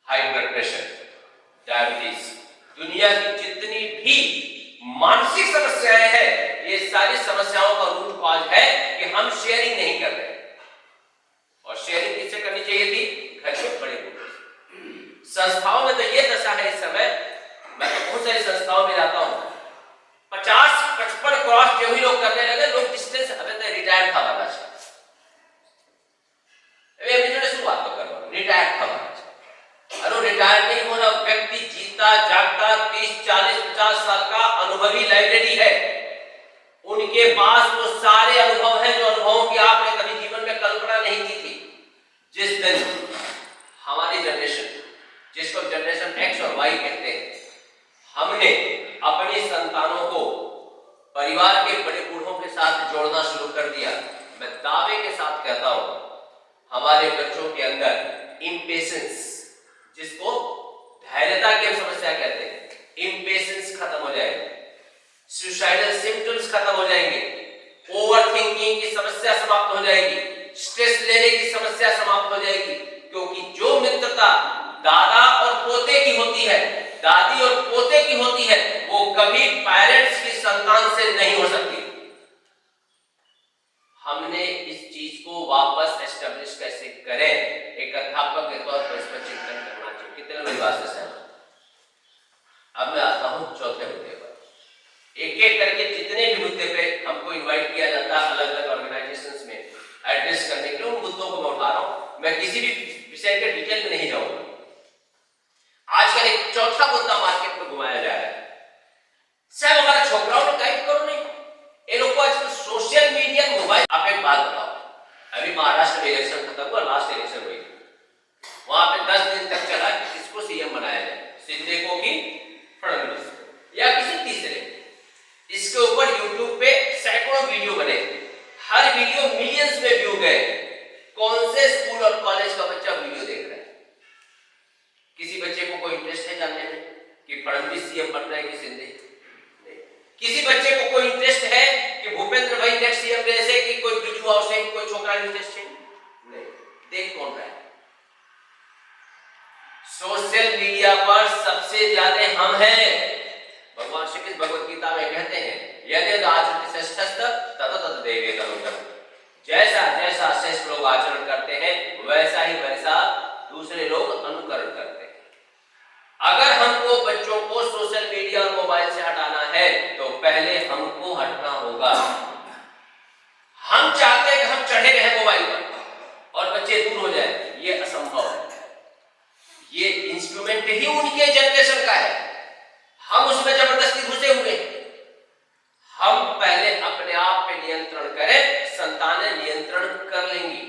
Speaker 5: high blood pressure, diabetes, दुनिया की जितनी भी मानसिक समस्याएं हैं ये सारी समस्याओं का रूट कॉज है कि हम शेयरिंग नहीं कर रहे। और शेयरिंग किससे करनी चाहिए थी? घर के बड़े बूढ़े। संस्थाओं में तो ये दशा है इस समय, मैं तो बहुत सारी संस्थाओं में जाता हूं, 50-55 क्रॉस जो भी लोग करने लगे, लोग डिस्टेंस हमें तो रिटायर था वाला है। शुरुआत तो करो रिटायर था वाला है। अरे रिटायर नहीं होना, व्यक्ति जीता जागता 30, 40, 50 साल का अनुभवी लाइब्रेरी है। उनके पास वो सारे अनुभव हैं जो अनुभवों की आपने कभी जीवन में कल्पना नहीं की थी। जिस दिन हमारी जनरेशन, जिसको जनरेशन एक्स और वाई कहते हैं, हमने अपनी संतानों को परिवार के बड़े बूढ़ों के साथ जोड़ना शुरू कर दिया, मैं दावे के साथ कहता हूं हमारे बच्चों के अंदर इम्पेशेंस, जिसको धैर्यता की समस्या कहते हैं, इम्पेशेंस खत्म हो जाएगी, सुसाइडल सिम्टम्स खत्म हो जाएंगे, ओवर थिंकिंग की समस्या समाप्त हो जाएगी, स्ट्रेस लेने की समस्या समाप्त हो जाएगी। क्योंकि जो मित्रता दादा और पोते की होती है, दादी और पोते की होती है, वो कभी पेरेंट्स की संतान से नहीं हो सकती। हमने इस चीज को वापस एस्टेब्लिश कैसे करें, एक अध्यापक के तौर पर इस पर चिंतन करना चाहिए। कितने मेरी बात से सहमत? अब मैं आता हूं चौथे मुद्दे पर। एक एक करके जितने भी मुद्दे पे हमको इनवाइट किया जाता है अलग अलग ऑर्गेनाइजेशंस में एड्रेस करने के लिए, उन मुद्दों को मैं उठा रहा हूं। मैं किसी भी विषय के डिटेल में नहीं जाऊंगा। आजकल एक चौथा मुद्दा मार्केट में घुमाया जा रहा है, साहब हमारा छोकराओं ने गाइड करो नहीं, ये लोग को आजकल सोशल मीडिया मोबाइल। आप एक बात बताओ, अभी महाराष्ट्र में इलेक्शन खत्म हुआ, लास्ट इलेक्शन हुई, वहां पे 10 दिन तक चला कि किसको सीएम बनाया जाए, शिंदे को कि फडणवीस या किसी तीसरे। इसके ऊपर यूट्यूब पे सैकड़ों वीडियो बने, हर वीडियो मिलियंस में व्यू गए। कौन से स्कूल और कॉलेज का बच्चा वीडियो देख रहा है? किसी बच्चे को कोई इंटरेस्ट है जानने में कि फडणवीस सीएम बन रहे हैं कि शिंदे? नहीं। किसी बच्चे को कोई इंटरेस्ट है कि भूपेंद्र भाई नेक्स्ट सीएम जैसे कि कोई बिजू हाउस है, कोई छोकरा इंटरेस्ट है? नहीं। देख कौन रहा है? सोशल मीडिया पर सबसे ज्यादा हम हैं। भगवान श्री कृष्ण भगवत गीता में कहते हैं, यदि आचरण श्रेष्ठस्त तद तद देवे तनुकम। जैसा जैसा श्रेष्ठ लोग आचरण करते हैं, वैसा ही वैसा दूसरे लोग अनुकरण करते हैं। अगर हमको बच्चों को सोशल मीडिया और मोबाइल से हटाना है, तो पहले हमको हटना होगा। हम चाहते हैं कि हम चढ़े रहे मोबाइल पर और बच्चे दूर हो जाए, ये असंभव है। ये इंस्ट्रूमेंट ही उनके जनरेशन का है, हम उसमें जबरदस्ती घुसे हुए। हम पहले अपने आप पे नियंत्रण करें, संतानें नियंत्रण कर लेंगी।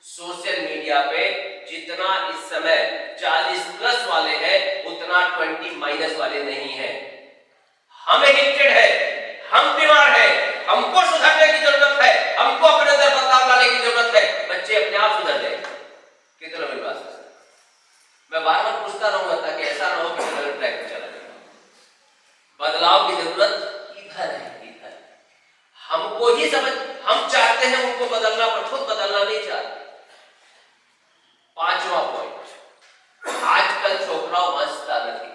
Speaker 5: सोशल मीडिया पे जितना इस समय 40+ वाले हैं, उतना 20- वाले नहीं हैं। हम एडिक्टेड है, हम बीमार है, हमको सुधरने की जरूरत है, हमको अपने अंदर बदलाव लाने की जरूरत है। बच्चे अपने आप सुधर जाए। कितना मेरी बात है? मैं बार बार पूछता रहूंगा ताकि ऐसा ना हो कि गलत ट्रैक पर चला जाए। बदलाव की जरूरत इधर है, इधर। हमको ही समझ, हम चाहते हैं उनको बदलना, पर खुद बदलना नहीं चाहते। 5वां पॉइंट, आजकल छोकरा मस्ता नहीं।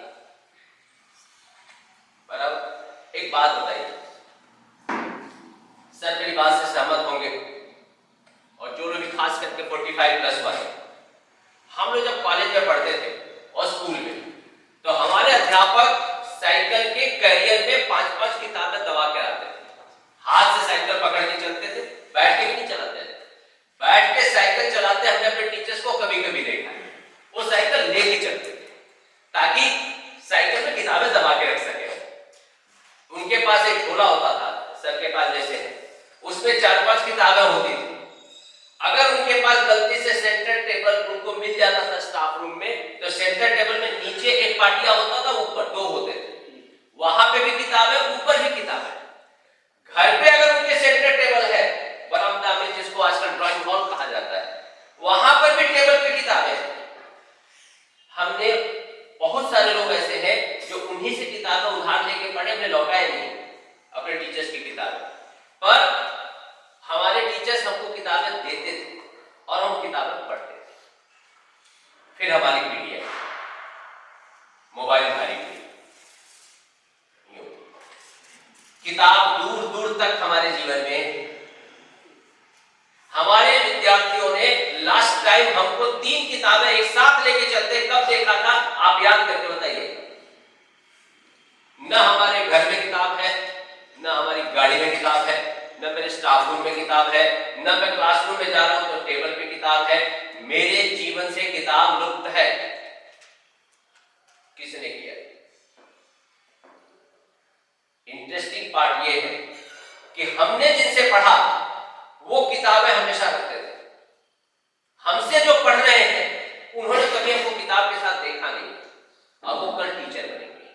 Speaker 5: बराबर? एक बात बताइए, सर मेरी बात से सहमत होंगे, और जो लोग खास करके 45+ वाले, हम लोग जब कॉलेज में पढ़ते थे और स्कूल में, तो हमारे अध्यापक साइकिल के कैरियर में 5-5 किताबें दबा के आते थे। हाथ से साइकिल पकड़ के चलते थे, बैठ के भी नहीं चलाते थे। बैठ के साइकिल चलाते हमने अपने टीचर्स को कभी कभी देखा है, वो साइकिल लेके चलते थे ताकि साइकिल में किताबें दबा के रख सके। उनके पास एक झोला होता था, सर के पास जैसे है, उसमें 4-5 किताबें होती थी। अगर उनके पास गलती से सेंटर टेबल उनको मिल जाता था स्टाफ रूम में, तो सेंटर टेबल में नीचे एक पाटिया होता था, ऊपर 2 होते थे, वहां पे भी किताबें, ऊपर भी किताबें। घर पे अगर उनके सेंटर टेबल है बरामदा में, जिसको आजकल ड्राइंग हॉल कहा जाता है, वहां पर भी टेबल पे किताबें। हमने बहुत सारे लोग ऐसे हैं जो उन्हीं से किताबें उधार लेके पढ़े, हमने लौटाए नहीं अपने टीचर्स की किताबें। पर हमारे टीचर्स हमको किताबें देते थे और हम किताबें पढ़ते थे। फिर हमारी पीढ़ी है मोबाइल धारी पीढ़ी। किताब दूर दूर तक हमारे जीवन में, हमारे विद्यार्थियों ने लास्ट टाइम हमको 3 किताबें एक साथ लेके चलते कब देखा था, आप याद करके बताइए। न हमारे घर में किताब है, न हमारी गाड़ी में किताब है, न मेरे स्टाफ रूम में किताब है, न मैं क्लासरूम में जा रहा हूं तो टेबल पे किताब है। मेरे जीवन से किताब लुप्त है। किसने किया? इंटरेस्टिंग पार्ट ये है, कि हमने जिनसे पढ़ा वो किताबें हमेशा रखते थे, हमसे जो पढ़ रहे हैं उन्होंने कभी हमको किताब के साथ देखा नहीं। अब वो कल टीचर बनेंगे।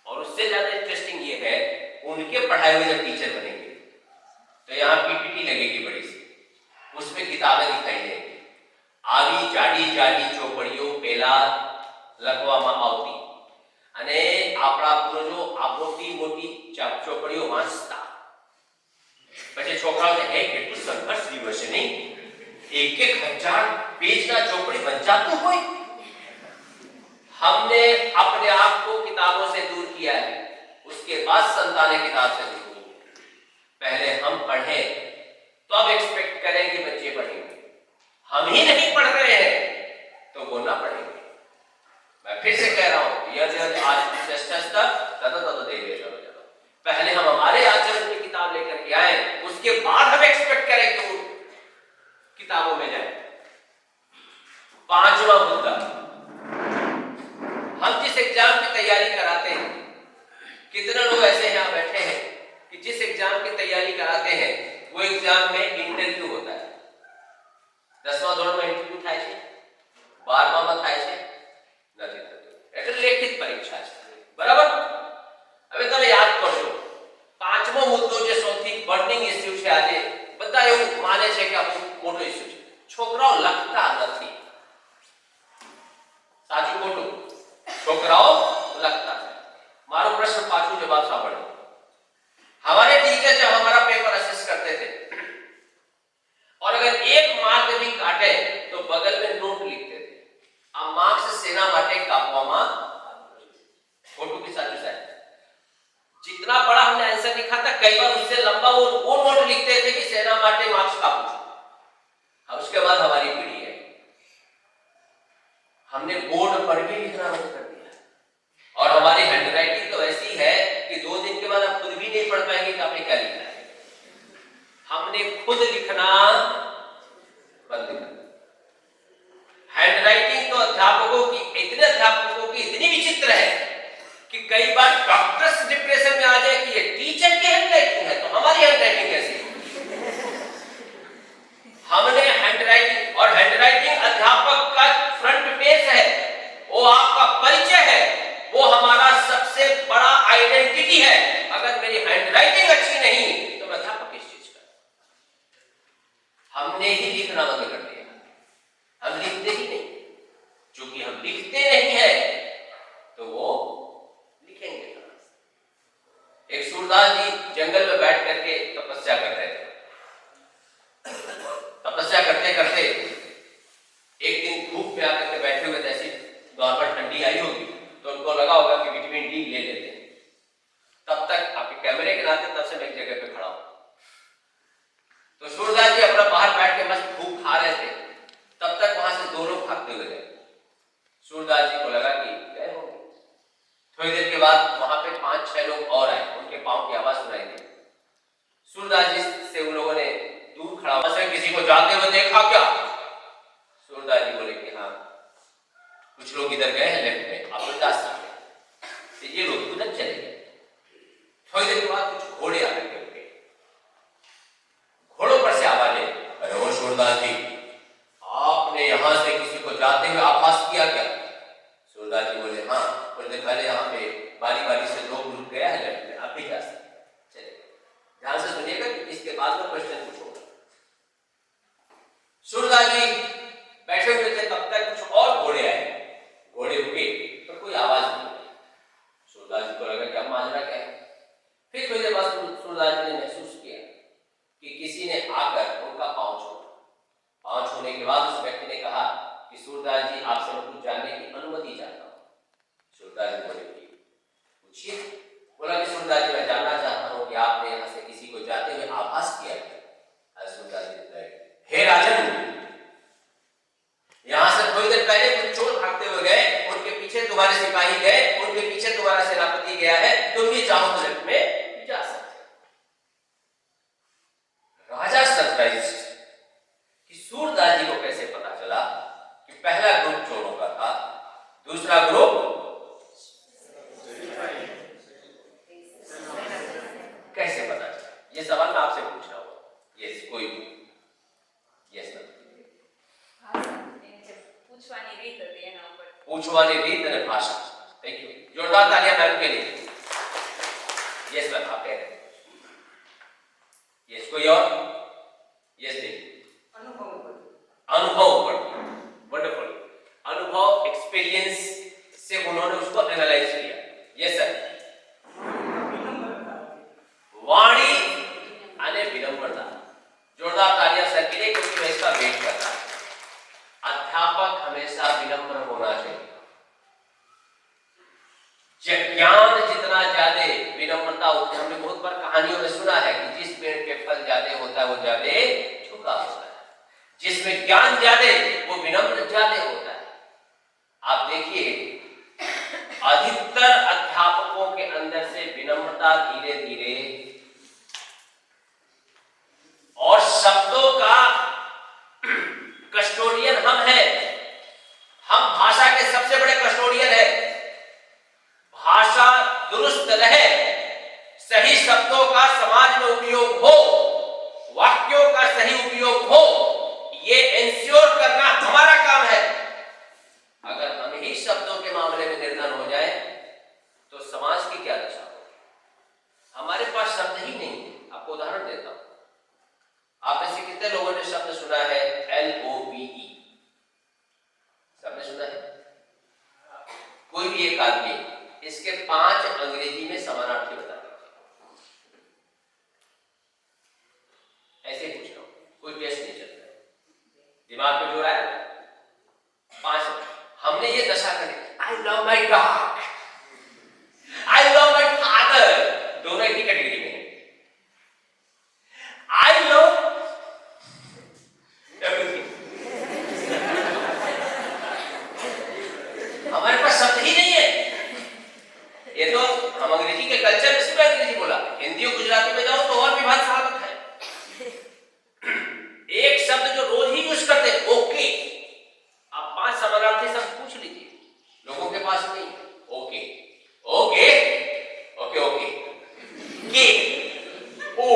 Speaker 5: और उससे ज्यादा इंटरेस्टिंग ये है, उनके पढ़ाए हुए जब टीचर बनेंगे तो यहाँ पीपीटी लगेगी बड़ी सी, उसमें किताबें दिखाई देंगी। આવી જાડી જાડી ચોપડીઓ પેલા લખવામાં આવતી અને આપણા પૂર્વજો આ મોટી મોટી ચોપડીઓ વાંચતા। પછી છોકરાઓને હે કેટલું સંઘર્ષ દિવસ છે નહીં, 1,000 પેજના ચોપડી વંચાતું હોય। हमने अपने आप को किताबों से दूर किया है, उसके बाद संतानें किताब से दूर हुई। पहले हम पढ़े तो अब एक्सपेक्ट करें कि बच्चे पढ़ेंगे, हम ही नहीं पढ़ रहे हैं तो वो ना पढ़ेंगे। मैं फिर से कह रहा हूं, यदि आज पहले हम हमारे आचरण की किताब लेकर के आए, उसके बाद हम एक्सपेक्ट करें कि वो किताबों में जाए। पांचवा मुद्दा, हम जिस एग्जाम की तैयारी कराते हैं, कितने लोग ऐसे यहां बैठे हैं कि जिस एग्जाम की तैयारी कराते हैं वो एग्जाम में इंटरव्यू होता है। 10મા ધોરણમાં ઇન્ટરવ્યુ થાય છે, 12મામાં થાય છે, નથી થતું। એટલે લેખિત પરીક્ષા છે, બરાબર। હવે તમે યાદ કરશો, પાંચમો મુદ્દો જે સૌથી બર્નિંગ ઇશ્યુ છે આજે, બધા એવું માને છે કે આ મોટો ઇશ્યુ છે, છોકરાઓ લખતા નથી। સાચું ખોટું? છોકરાઓ લખતા है। મારો પ્રશ્ન પાછું જવાબ સાંભળો। हमारे टीचर जब हमारा पेपर असेस करते थे और अगर एक मार्क भी काटे तो बगल में नोट लिखते थे, आ मार्क्स सेना માટે કાપવામાં फोटो की साथ साथ जितना बड़ा हमने आंसर लिखा था, कई बार उससे लंबा वो नोट लिखते थे कि सेना માટે मार्क्स कापो। अब उसके बाद हमारी पीढ़ी है, हमने बोर्ड पर भी लिखना बंद कर दिया और हमारी हैंडराइटिंग तो ऐसी है कि 2 दिन के बाद आप खुद भी नहीं पढ़ पाएंगे कि आपने क्या लिखा है। हमने खुद लिखना बंद कर दिया। हैंडराइटिंग तो अध्यापकों की इतनी विचित्र है कि कई बार डॉक्टर्स डिप्रेशन में आ जाए कि ये टीचर की हैंडराइटिंग है तो हमारी हैंडराइटिंग कैसी है। हमने हैंडराइटिंग, और हैंडराइटिंग अध्यापक का फ्रंट पेज है, वो आपका परिचय है, वो हमारा सबसे बड़ा आइडेंटिटी है। अगर मेरी हैंडराइटिंग अच्छी नहीं तो मैं अध्यापक किस चीज का? हमने ही लिखना बंद कर दिया, हम लिखते ही नहीं। क्योंकि हम लिखते नहीं है तो वो लिखेंगे कहां से? एक सूरदास जी जंगल में बैठ करके तपस्या कर रहे थे। तपस्या करते करते एक दिन धूप में आकर के बैठे हुए थे, ऐसी नॉर्मल ठंडी आई होगी तो उनको लगा होगा कि विटामिन डी ले लेते हैं। तब तक आपके कैमरे के नाते तब से मैं एक जगह पे खड़ा हूं, तो सूरदास जी अपना बाहर बैठ के मस्त धूप खा रहे थे। तब तक वहां से 2 लोग भागते हुए गए। सूरदास जी को लगा कि गए होंगे। थोड़ी देर के बाद वहां पे 5-6 लोग और आए, उनके पांव की आवाज सुनाई दी। सूरदास जी से उन लोगों ने दूर खड़ा होकर किसी को जाते हुए देखा क्या? सूरदास जी बोले कि हाँ, कुछ लोग इधर गए हैं लेफ्ट में, आप उदास हैं, ये लोग उधर चले गए। थोड़ी देर के बाद कुछ घोड़े आकर के रुके। घोड़ों पर से आवाजें, अरे ओ सूरदास जी, आपने यहां से किसी को जाते हुए आभास किया क्या? सूरदास जी बोले हाँ, बोले पहले यहाँ पे बारी बारी से लोग रुक गया है लेफ्ट में, आप भी जा सकते। चले, ध्यान से सुनिएगा कि इसके बाद में क्वेश्चन पूछूंगा। सूरदास जी बैठे हुए थे, तब तक कुछ और घोड़े आए। घोड़े रुके तो कोई आवाज नहीं। सूरदास जी को लगा कि अब माजरा क्या है। फिर थोड़ी देर बाद सूरदास जी ने महसूस किया कि किसी ने आकर उनका पांव छुआ। पांव छूने के बाद उस व्यक्ति ने कहा कि सूरदास जी, आपसे मैं कुछ जानने की अनुमति चाहता हूं। सूरदास जी बोले कि पूछिए। बोला कि सूरदास जी, मैं जानना चाहता हूं कि आपने यहां से किसी को जाते हुए आभास किया क्या? सूरदास जी ने, हे राजन, यहां से थोड़ी देर पहले कुछ चोर भागते हुए गए, उनके पीछे तुम्हारे सिपाही गए, उनके पीछे तुम्हारा सेनापति गया है, तुम भी चाहो तो लेफ्ट में जा सकते। राजा सरप्राइज कि सूरदास जी को कैसे पता चला कि पहला ग्रुप चोरों का था, दूसरा ग्रुप
Speaker 6: પૂછવાની રીત હતી એના ઉપર.
Speaker 5: पूछवानी रीत અને भाषा. Thank you. जोरदार तालियां मैम के लिए. यस मैम, आप कह रहे हैं. यस, कोई और? यस दीदी. अनुभव पर. वंडरफुल. अनुभव, एक्सपीरियंस से उन्होंने उसको एनालाइज किया. Yes sir. वाणी અને विनम्रता. जोरदार तालियां सर के लिए, क्योंकि मैं इसका वेट करता हूं. अध्यापक हमेशा विनम्र होना चाहिए. ज्ञान जितना ज्यादा विनम्रता होती है. हमने बहुत बार कहानियों में सुना है कि जिस पेड़ के फल ज्यादा होता है वो ज्यादा झुका होता है. जिसमें ज्ञान ज्यादा वो विनम्र ज्यादा होता है. आप देखिए, अधिकतर अध्यापकों के अंदर से विनम्रता धीरे धीरे, और शब्दों का कस्टोडियन हम हैं. हम भाषा के सबसे बड़े कस्टोडियन हैं. भाषा दुरुस्त रहे, सही शब्दों का समाज में उपयोग हो, वाक्यों का सही उपयोग हो, ये इंश्योर करना हमारा काम है. अगर हम ही शब्दों के मामले में निर्धन हो जाए तो समाज की क्या दशा हो. हमारे पास शब्द ही नहीं है. आपको उदाहरण देता हूं. आप में से कितने लोगों ने शब्द सुना है LOVE? सबने सुना है? कोई भी एक आदमी इसके 5 अंग्रेजी में समानार्थी बता दीजिए. ऐसे ही पूछ रहा हूं, कोई टेस्ट नहीं चल रहा है, दिमाग में जो रहा है 5. हमने ये दशा करी. I love my dog, I love my father. दोनों एक ही कैटेगरी में. I love everything. हमारे पास शब्द ही नहीं है. ये तो हम अंग्रेजी के कल्चर में सिर्फ अंग्रेजी बोला. हिंदी और गुजराती में जाओ तो और भी भाषा अलग है. एक शब्द जो रोज ही यूज करते हैं, ओके. आप 5 समानार्थी शब्द पूछ लीजिए, लोगों के पास नहीं. ओके, ओके, ओके, ओके, के, ओ.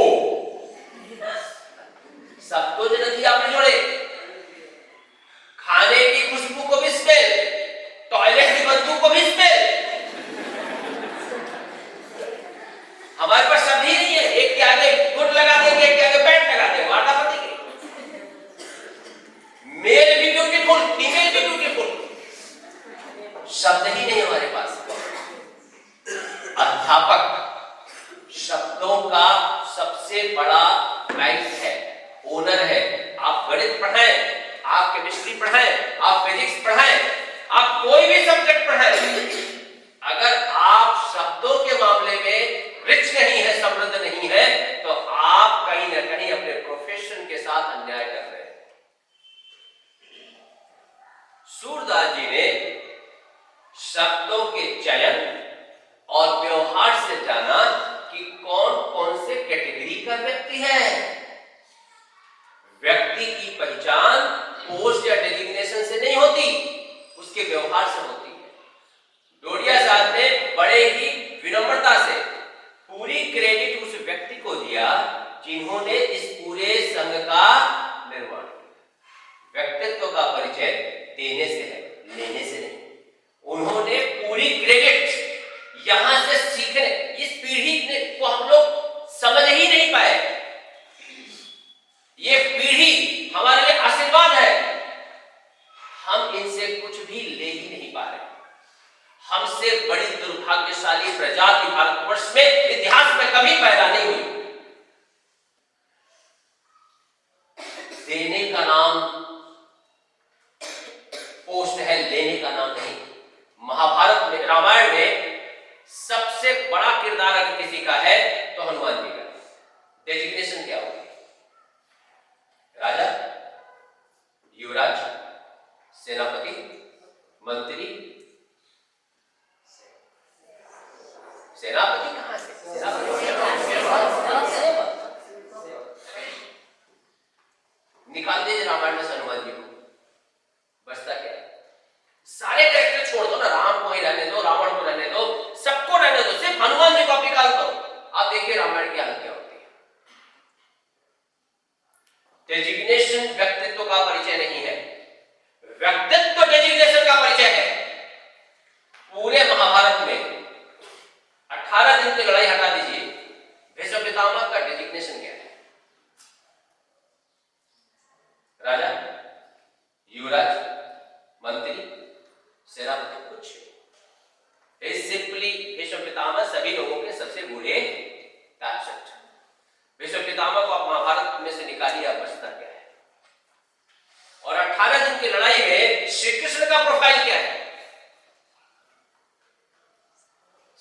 Speaker 5: सब तो जो नहीं आपने जोड़े. खाने की खुशबू को भी स्मेल, टॉयलेट की बदबू को भी स्मेल. हमारे पास शब्द ही नहीं है. एक के आगे गुड लगा देंगे, एक के आगे बैड लगा देंगे, वार्ता बनेगी. मेल भी ब्यूटीफुल, फीमेल भी ब्यूटीफुल. शब्द ही नहीं हमारे पास. अध्यापक शब्दों का सबसे बड़ा राइट है, ओनर है. आप गणित पढ़ाएं, आप केमिस्ट्री पढ़ाएं, आप फिजिक्स पढ़ाएं, आप कोई भी सब्जेक्ट पढ़ाएं, अगर आप शब्दों के मामले में रिच नहीं है, समृद्ध नहीं है, तो आप कहीं ना कहीं अपने प्रोफेशन के साथ अन्याय कर रहे हैं. सूरदास जी ने शब्दों के चयन और व्यवहार से जाना कि कौन कौन से कैटेगरी का व्यक्ति है. व्यक्ति की पहचान पोस्ट या डेजिग्नेशन से नहीं होती, उसके व्यवहार से होती है. डोडिया साहब ने बड़े ही विनम्रता से पूरी क्रेडिट उस व्यक्ति को दिया जिन्होंने इस पूरे संघ का निर्माण किया. व्यक्तित्व का परिचय देने से है, लेने से नहीं. उन्होंने पूरी क्रेडिट यहां से सीखने, इस पीढ़ी को हम लोग समझ ही नहीं पाए. ये पीढ़ी हमारे लिए आशीर्वाद है. हम इनसे कुछ भी ले ही नहीं पा रहे. हमसे बड़ी दुर्भाग्यशाली प्रजाति भारतवर्ष में इतिहास में कभी पैदा नहीं हुई. देने का नाम पोस्ट है, लेने का नाम नहीं. महाभारत में, रामायण में सबसे बड़ा किरदार अगर किसी का है तो हनुमान जी का. डेजिग्नेशन क्या होगी? राजा, युवराज, सेनापति, मंत्री. सेनापति कहां से? निकाल दीजिए रामायण में हनुमान जी को, बचता क्या? सारे कैरेक्टर छोड़ दो ना. राम को ही रहने दो, रावण को रहने दो, सबको रहने दो, सिर्फ हनुमान जी को आप निकाल दो. आप देखिए रामायण की हालत क्या होती है. डेजिग्नेशन व्यक्तित्व का परिचय नहीं है. व्यक्तित्व उसका प्रोफाइल क्या है?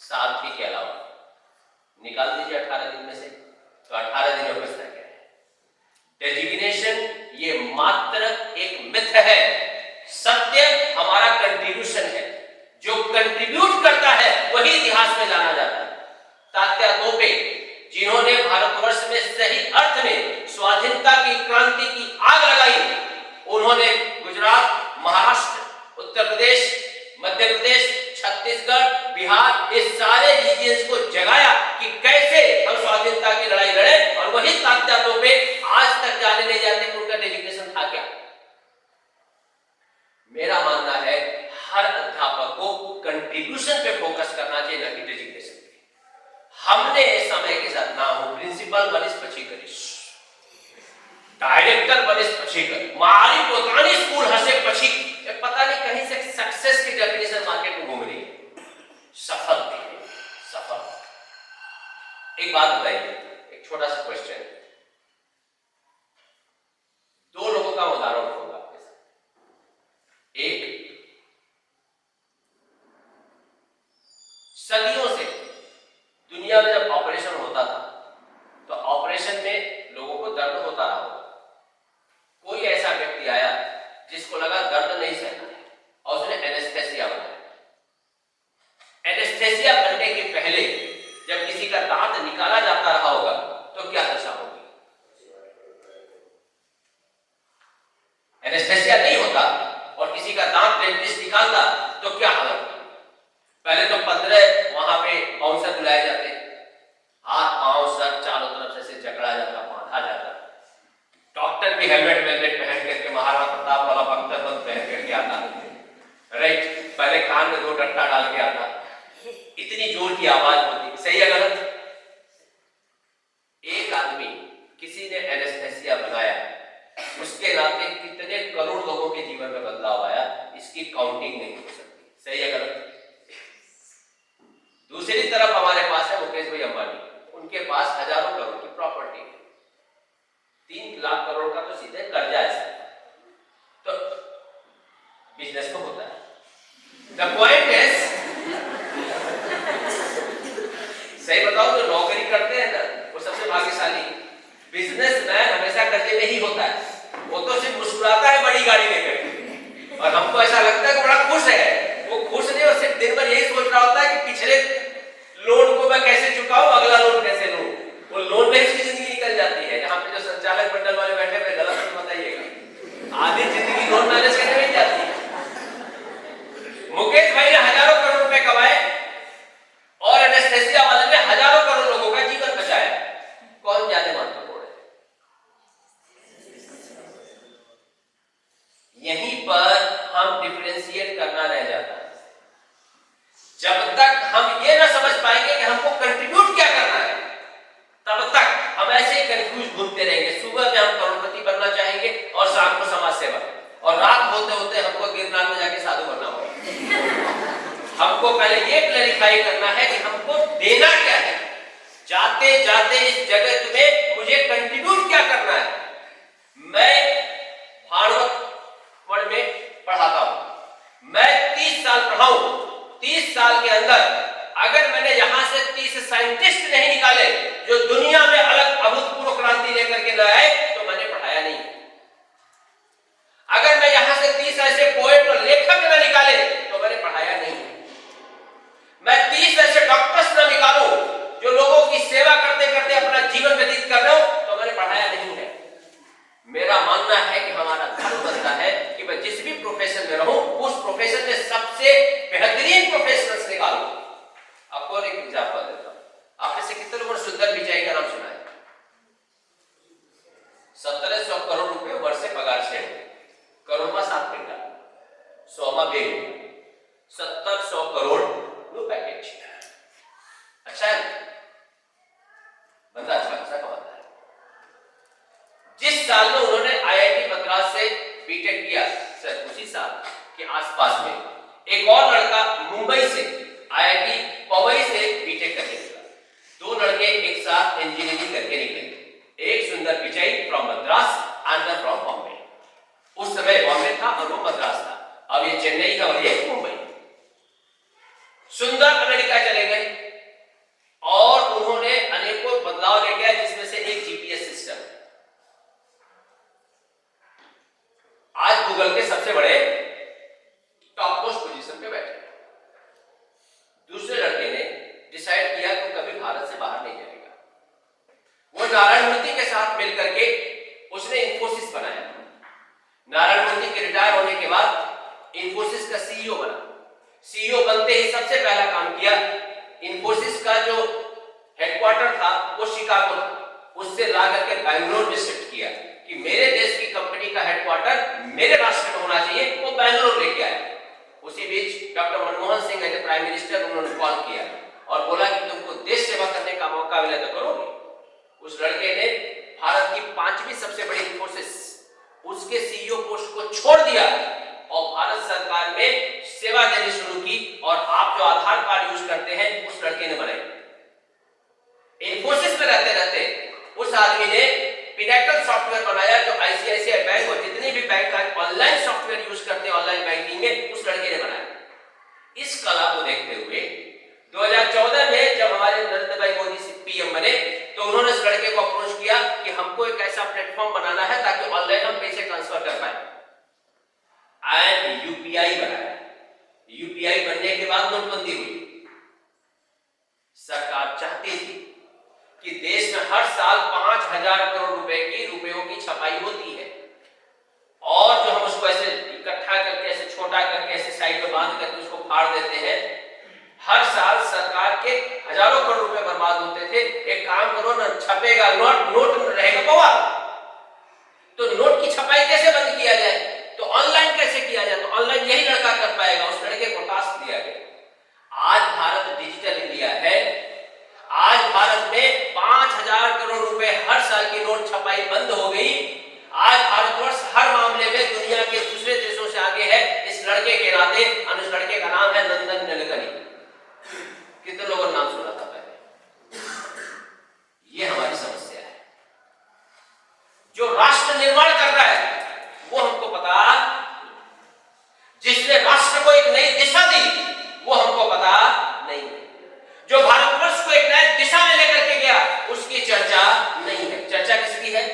Speaker 5: सारथी के अलावा निकाल दीजिए 18 दिन में से, तो 18 दिनों का क्या है? डेजिग्नेशन ये मात्र एक मिथ है, सत्य हमारा कंट्रीब्यूशन है। जो कंट्रीब्यूट करता है वही इतिहास में जाना जाता है। तात्या तोपे, जिन्होंने भारतवर्ष में सही अर्थ में स्वाधीनता की क्रांति की आग लगाई, उन्होंने गुजरात, महाराष्ट्र, उत्तर प्रदेश, मध्य प्रदेश, छत्तीसगढ़, बिहार, इस सारे रीजन्स को जगाया कि कैसे हम स्वाधीनता की लड़ाई लड़े, और वही तात्या तोपे आज तक जाने नहीं जाते कि उनका डेजिग्नेशन था क्या। मेरा मानना है हर अध्यापक को कंट्रीब्यूशन पे फोकस करना चाहिए, न कि डेजिग्नेशन पे। हमने समय के साथ ना हो प्रिंसिपल बनिस પછી કરીશ, डायरेक्टर बनिस પછી कर, मारी પોતાની स्कूल हसे પછી, पता नहीं कहीं से सक्सेस की डेफिनेशन मार्केट में घूम रही है। सफल सफल। एक बात बताइए, एक छोटा सा क्वेश्चन, दो लोगों का उदाहरण होगा आपके साथ। एक सदियों से दुनिया में जब ऑपरेशन होता था तो ऑपरेशन में लोगों को दर्द होता रहा होगा। कोई ऐसा व्यक्ति आया जिसको लगा दर्द नहीं सहना है और उसने एनेस्थेसिया बनाया। एनेस्थेसिया बनने के पहले जब किसी का दांत निकाला जाता रहा होगा तो क्या दशा होगी? एनेस्थेसिया नहीं होता और किसी का दांत डेंटिस्ट निकालता तो क्या हालत होगी? पहले तो 15 वहां पे बाउंसर बुलाए जाते, हाथ पांव सर चारों तरफ से जकड़ा जाता, बांधा जाता। डॉक्टर भी हेलमेट वेलमेट पहन करके महाराणा प्रताप वाला बख्तर बंद पहन करके आता, राइट? पहले कान में 2 डंडा डाल के आता, इतनी जोर की आवाज होती। सही है गलत? एक आदमी किसी ने एनेस्थेसिया बनाया, उसके नाते कितने करोड़ लोगों के जीवन में बदलाव आया, इसकी काउंटिंग नहीं हो सकती। सही है गलत? दूसरी तरफ हमारे पास है मुकेश भाई अंबानी, उनके पास हजारों करोड़ की प्रॉपर्टी है, 3 लाख करोड़ का तो सीधे कर्जा है। तो बिजनेस तो होता है। द पॉइंट इज, सही बताओ, जो नौकरी करते हैं ना वो सबसे भाग्यशाली। बिजनेसमैन हमेशा कर्जे में ही होता है, वो तो सिर्फ मुस्कुराता है बड़ी गाड़ी लेकर, और हमको ऐसा लगता है कि बड़ा खुश है। वो खुश नहीं, और सिर्फ दिन भर यही सोच रहा होता है कि पिछले लोन को मैं कैसे चुकाऊं, अगला लोन कैसे लूं। वो लोन में इसकी जिंदगी निकल जाती है। यहाँ पे जो संचालक मंडल वाले बैठे हुए, गलत मत बताइएगा, आधी जिंदगी लोन मैनेज करने में जाती है। मुकेश भाई ने हजारों करोड़ रुपए कमाए और एनेस्थेसिया वाले ने हजारों करोड़ लोगों का जीवन बचाया। कौन ज्यादा महत्वपूर्ण है? यहीं पर हम डिफरेंशिएट करना रह जाता है। जब तक हम ये ना समझ पाएंगे कि हमको कंट्रीब्यूट क्या करना है, तब तक हम ऐसे ही कंफ्यूज घूमते रहेंगे। सुबह में हम करोड़पति बनना चाहेंगे और शाम को समाज सेवा, और रात होते होते हमको गिरनार में जाके साधु बनना होगा। हमको पहले ये क्लैरिफाई करना है कि हमको देना क्या है, जाते जाते इस जगत में मुझे कंट्रीब्यूट क्या करना है। मैं भागवत वर्ड में पढ़ाता हूं, मैं 30 साल पढ़ाऊं, 30 साल के अंदर अगर मैंने यहां से 30 साइंटिस्ट नहीं निकाले जो दुनिया में अलग अभूतपूर्व क्रांति लेकर के न आए, तो मैंने पढ़ाया नहीं। अगर मैं यहां से 30 ऐसे पोएट और लेखक न निकाले तो मैंने पढ़ाया नहीं। मैं 30 ऐसे डॉक्टर्स न निकालूं जो लोगों की सेवा करते करते अपना जीवन व्यतीत कर रहे हो, तो मैंने पढ़ाया नहीं है। मेरा मानना है कि हमारा धर्म बनता है कि मैं जिस भी प्रोफेशन में रहूं, उस प्रोफेशन में सबसे बेहतरीन प्रोफेशनल्स निकालूं। आपको एक एग्जांपल देता हूं। आप में से कितने लोगों ने सुंदर पिचाई का नाम सुना है? 1700 करोड़ रुपए वर्ष से पगार से, करोड़ में 7 घंटा, 100 में 2 1700 करोड़ नो पैकेज। अच्छा है, बंदा अच्छा खासा कमाता है। जिस साल में उन्होंने आईआईटी मद्रास से बीटेक किया, सर उसी साल के आसपास में एक और लड़का मुंबई से आईआईटी पवई से बीटेक करके निकला। 2 लड़के एक साथ इंजीनियरिंग करके निकले, एक सुंदर Pichai from Madras, another from Bombay. उस समय बॉम्बे था और वो मद्रास था। अब ये चेन्नई है और एक मुंबई। सुंदर अमेरिका चले गए और उन्होंने अनेकों बदलाव लेके आए, जिसमें से एक जीपीएस सिस्टम। आज गूगल के सबसे बड़े टॉप मोस्ट पोजीशन पे बैठे। दूसरे लड़के ने डिसाइड किया कि कभी भारत से बाहर नहीं जाएगा। वो नारायण मूर्ति के साथ मिलकर के उसने इंफोसिस बनाया। नारायण मूर्ति के रिटायर होने के बाद इंफोसिस का सीईओ बना। सीईओ बनते ही सबसे पहला काम किया, इंफोसिस का जो हेडक्वार्टर था वो शिकागो था, उससे ला करके बैंगलोर में शिफ्ट किया कि मेरे देश की कंपनी का हेडक्वार्टर मेरे राष्ट्र में होना चाहिए। वो बैंगलोर लेके आया। उसी बीच doctor Manmohan Singh as prime minister उन्होंने कॉल किया और बोला कि तुमको देश सेवा करने का मौका मिला तो करोगे। उस लड़के ने भारत की 5वीं सबसे बड़ी इंफोसिस, उसके सीईओ पोस्ट को छोड़ दिया और भारत सरकार में सेवा देनी शुरू की। और आप जो आधार कार्ड यूज करते हैं उस लड़के ने बनाए। इंफोसिस में रहते रहते उस आदमी ने पिनेकल सॉफ्टवेयर बनाया, जो आईसीआईसीआई बैंक और जितने भी बैंक का ऑनलाइन सॉफ्टवेयर यूज करते हैं ऑनलाइन बैंकिंग में, उस लड़के ने बनाया। इस कला को देखते हुए 2014 में जब हमारे नरेंद्र भाई मोदी पीएम बने तो उन्होंने इस लड़के को अप्रोच किया कि हमको एक ऐसा प्लेटफॉर्म बनाना है ताकि ऑनलाइन हम पैसे ट्रांसफर कर पाए। एंड यूपीआई बनाया। यूपीआई बनने के बाद नोटबंदी हुई। सरकार चाहती थी कि देश में हर साल 5,000 करोड़ रुपए की रुपयों की छपाई होती है और जो हम उसको ऐसे इकट्ठा करके ऐसे छोटा करके ऐसे साइड पे बांध करके उसको फाड़ देते हैं, हर साल सरकार के हजारों करोड़ रुपए बर्बाद होते थे। एक काम करो ना, छपेगा नोट रहेगा बवा, तो नोट की छपाई कैसे बंद किया जाए, तो ऑनलाइन कैसे किया जाए, तो ऑनलाइन यही लड़का कर पाएगा। उस लड़के को टास्क दिया गया। आज भारत डिजिटल इंडिया है। आज भारत में 5,000 करोड़ रुपए हर साल की नोट छपाई बंद हो गई। आज भारतवर्ष हर मामले में दुनिया के दूसरे देशों से आगे है इस लड़के के नाते। और इस लड़के का नाम है नंदन निलेकनी। कितने लोगों ने नाम सुना था पहले? ये हमारी समस्या है। जो राष्ट्र निर्माण कर रहा है वो हमको पता, जिसने राष्ट्र को एक नई दिशा दी वो हमको पता नहीं। जो भारतवर्ष को एक नई दिशा में लेकर के गया उसकी चर्चा नहीं है। चर्चा किसकी है?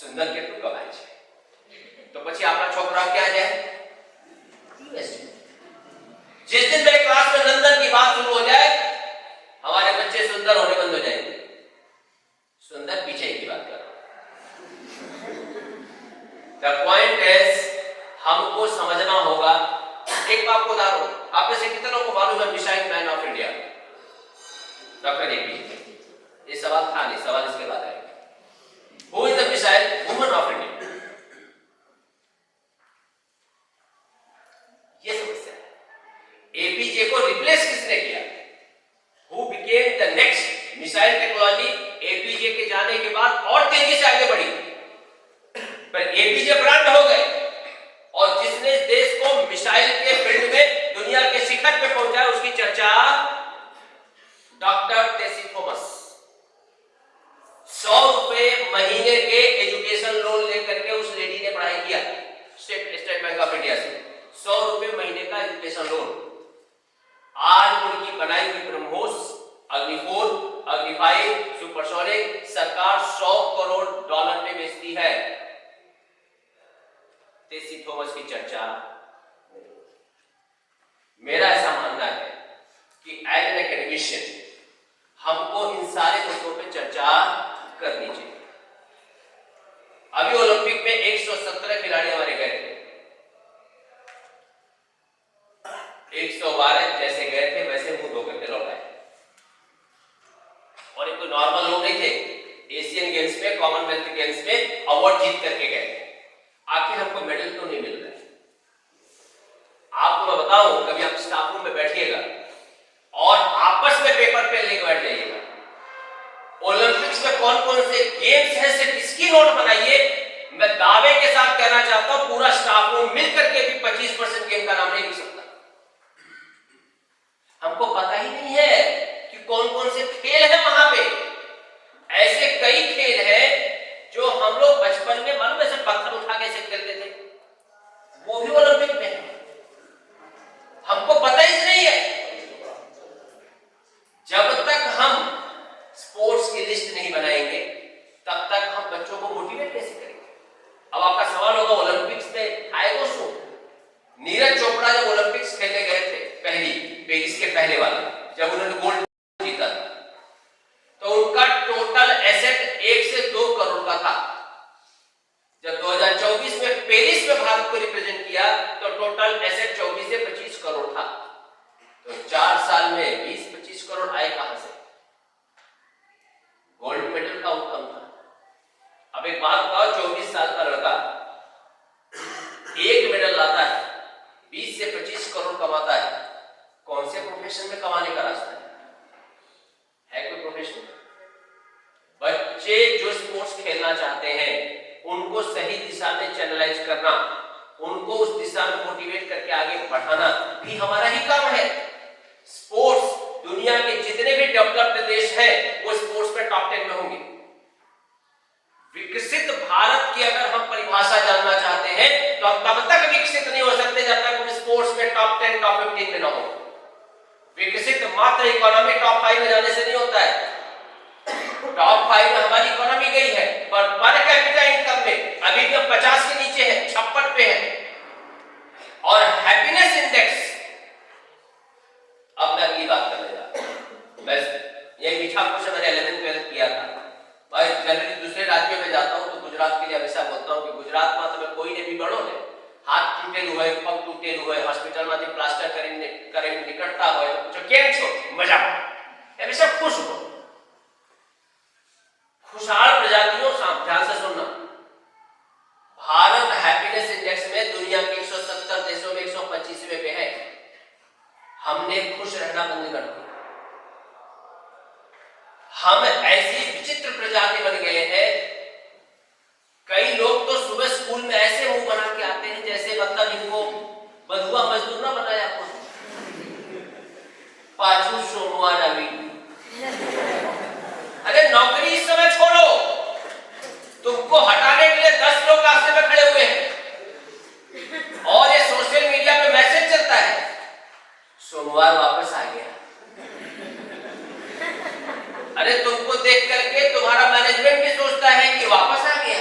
Speaker 5: सुंदर के टुका मैच है। तो પછી આપણા છોકરા ક્યાં જાય? जिस दिन मेरे क्लास में नंदन की बात शुरू हो जाए हमारे बच्चे सुंदर होने बंद हो जाएंगे। सुंदर पीछे की बात कर रहा हूं। द पॉइंट इज हमको समझना होगा। एक बात को उदाहरण, आप में से कितनों को मालूम है missile man of India doctor APJ? ये सवाल था नहीं, सवाल इसके बाद आएगा। Who is the missile woman of India? ये समस्या है। एपीजे को रिप्लेस किसने किया? Who became the next missile technology? APJ के जाने के बाद और तेजी से आगे बढ़ी, पर एपीजे ब्रांड हो गए और जिसने देश को मिसाइल के फील्ड में दुनिया के शिखर पे पहुंचाया उसकी चर्चा डॉक्टर टेसी थॉमस। 100 रुपए महीने के एजुकेशन लोन लेकर के उस लेडी ने पढ़ाई किया स्टेट बैंक ऑफ इंडिया से। 100 रुपए महीने का एजुकेशन लोन। आज उनकी बनाई हुई ब्रह्मोस, अग्नि-4, अग्नि-5 सुपरसोनिक सरकार $100 करोड़ में बेचती है। टेसी थॉमस की चर्चा। मेरा ऐसा मानना है कि एज एन एकेडमिशियन हमको इन सारे मुद्दों पे चर्चा करनी चाहिए। अभी ओलंपिक में 117 खिलाड़ी हमारे गए थे। 112 जैसे गए थे वैसे मुंह धो करके लौट आए। और ये कोई नॉर्मल लोग नहीं थे। एशियन गेम्स में, कॉमनवेल्थ गेम्स में अवार्ड जीत करके गए। आखिर हमको मेडल क्यों नहीं मिल रहा है? आपको मैं बताऊं, कभी आप स्टाफ रूम में बैठिएगा और आपस में पेपर पे लेकर बैठ जाइएगा। ओलंपिक्स में कौन कौन से गेम्स हैं सिर्फ इसकी नोट बनाइए। मैं दावे के साथ कहना चाहता हूं पूरा स्टाफ रूम मिलकर के भी 25% गेम का नाम नहीं लिख सकता। हमको पता ही नहीं है कि कौन कौन से खेल हैं वहां पे। ऐसे कई खेल हैं जो हम लोग बचपन में मालूम है पत्थर उठा के ऐसे खेलते थे, वो भी ओलंपिक में है। खेलने गए थे पेरिस के पहले वाला, जब उन्होंने गोल्ड जीता था, तो उनका टोटल एसेट 1 से 2 करोड़ का था। जब 2024 में पेरिस में भारत को रिप्रेजेंट किया तो टोटल एसेट 24 से 25 करोड़ था। तो 4 साल में 20-25 करोड़ आए कहां से? गोल्ड मेडल का आउटकम था। अब एक बात बताओ, 24 साल का लड़का एक मेडल लाता है, 20 से 25 करोड़ कमाता है, कौन से प्रोफेशन में कमाने का रास्ता है कोई प्रोफेशन? बच्चे जो स्पोर्ट्स खेलना चाहते हैं उनको सही दिशा में चैनलाइज करना, उनको उस दिशा में मोटिवेट करके आगे बढ़ाना भी हमारा ही काम है। स्पोर्ट्स, दुनिया के जितने भी डेवलप्ड देश हैं वो स्पोर्ट्स में टॉप 10 में होंगे। विकसित भारत की अगर हम परिभाषा जानना चाहते हैं तो हम तब तक विकसित नहीं हो सकते जब तक हम स्पोर्ट्स में टॉप 10 टॉप 15 में ना हो। विकसित मात्र इकोनॉमी टॉप 5 में जाने से नहीं होता है। टॉप 5 में हमारी इकोनॉमी गई है, पर कैपिटा इनकम में अभी भी 50 के नीचे है, 56 पे है। और हैप्पीनेस इंडेक्स, अब मैं अगली बात करने जा रहा हूं। मैं ये मीठा क्वेश्चन मैंने 11th 12th किया था। मैं जनरली दूसरे राज्यों में जाता हूं तो गुजरात के लिए हमेशा बोलता हूं कि गुजरात में તમે કોઈને બી ગણો ને, હાથ તૂટેલું હોય, પગ તૂટેલું હોય, હોસ્પિટલમાંથી પ્લાસ્ટર કરીને નીકળતા હોય તો પૂછો કેમ છો? મજામાં। હંમેશા खुश हो। खुशहाल प्रजातियों, ध्यान से सुनना, भारत हैप्पीनेस इंडेक्स में दुनिया के 170 देशों में 125वें पे है। हमने खुश रहना बंद कर दिया। हम ऐसी विचित्र प्रजाति बन गए हैं। कई लोग तो सुबह स्कूल में ऐसे मुंह बना के आते हैं जैसे मतलब इनको बधुआ मजदूर ना बनाया हुआ। पाछू सोमवार अभी, अरे नौकरी इस समय छोड़ो, तुमको हटाने के लिए 10 लोग रास्ते में खड़े हुए हैं और ये सोशल मीडिया पे मैसेज चलता है सोमवार वापस आ गया। अरे तुमको देख करके तुम्हारा मैनेजमेंट भी सोचता है कि वापस आ गया।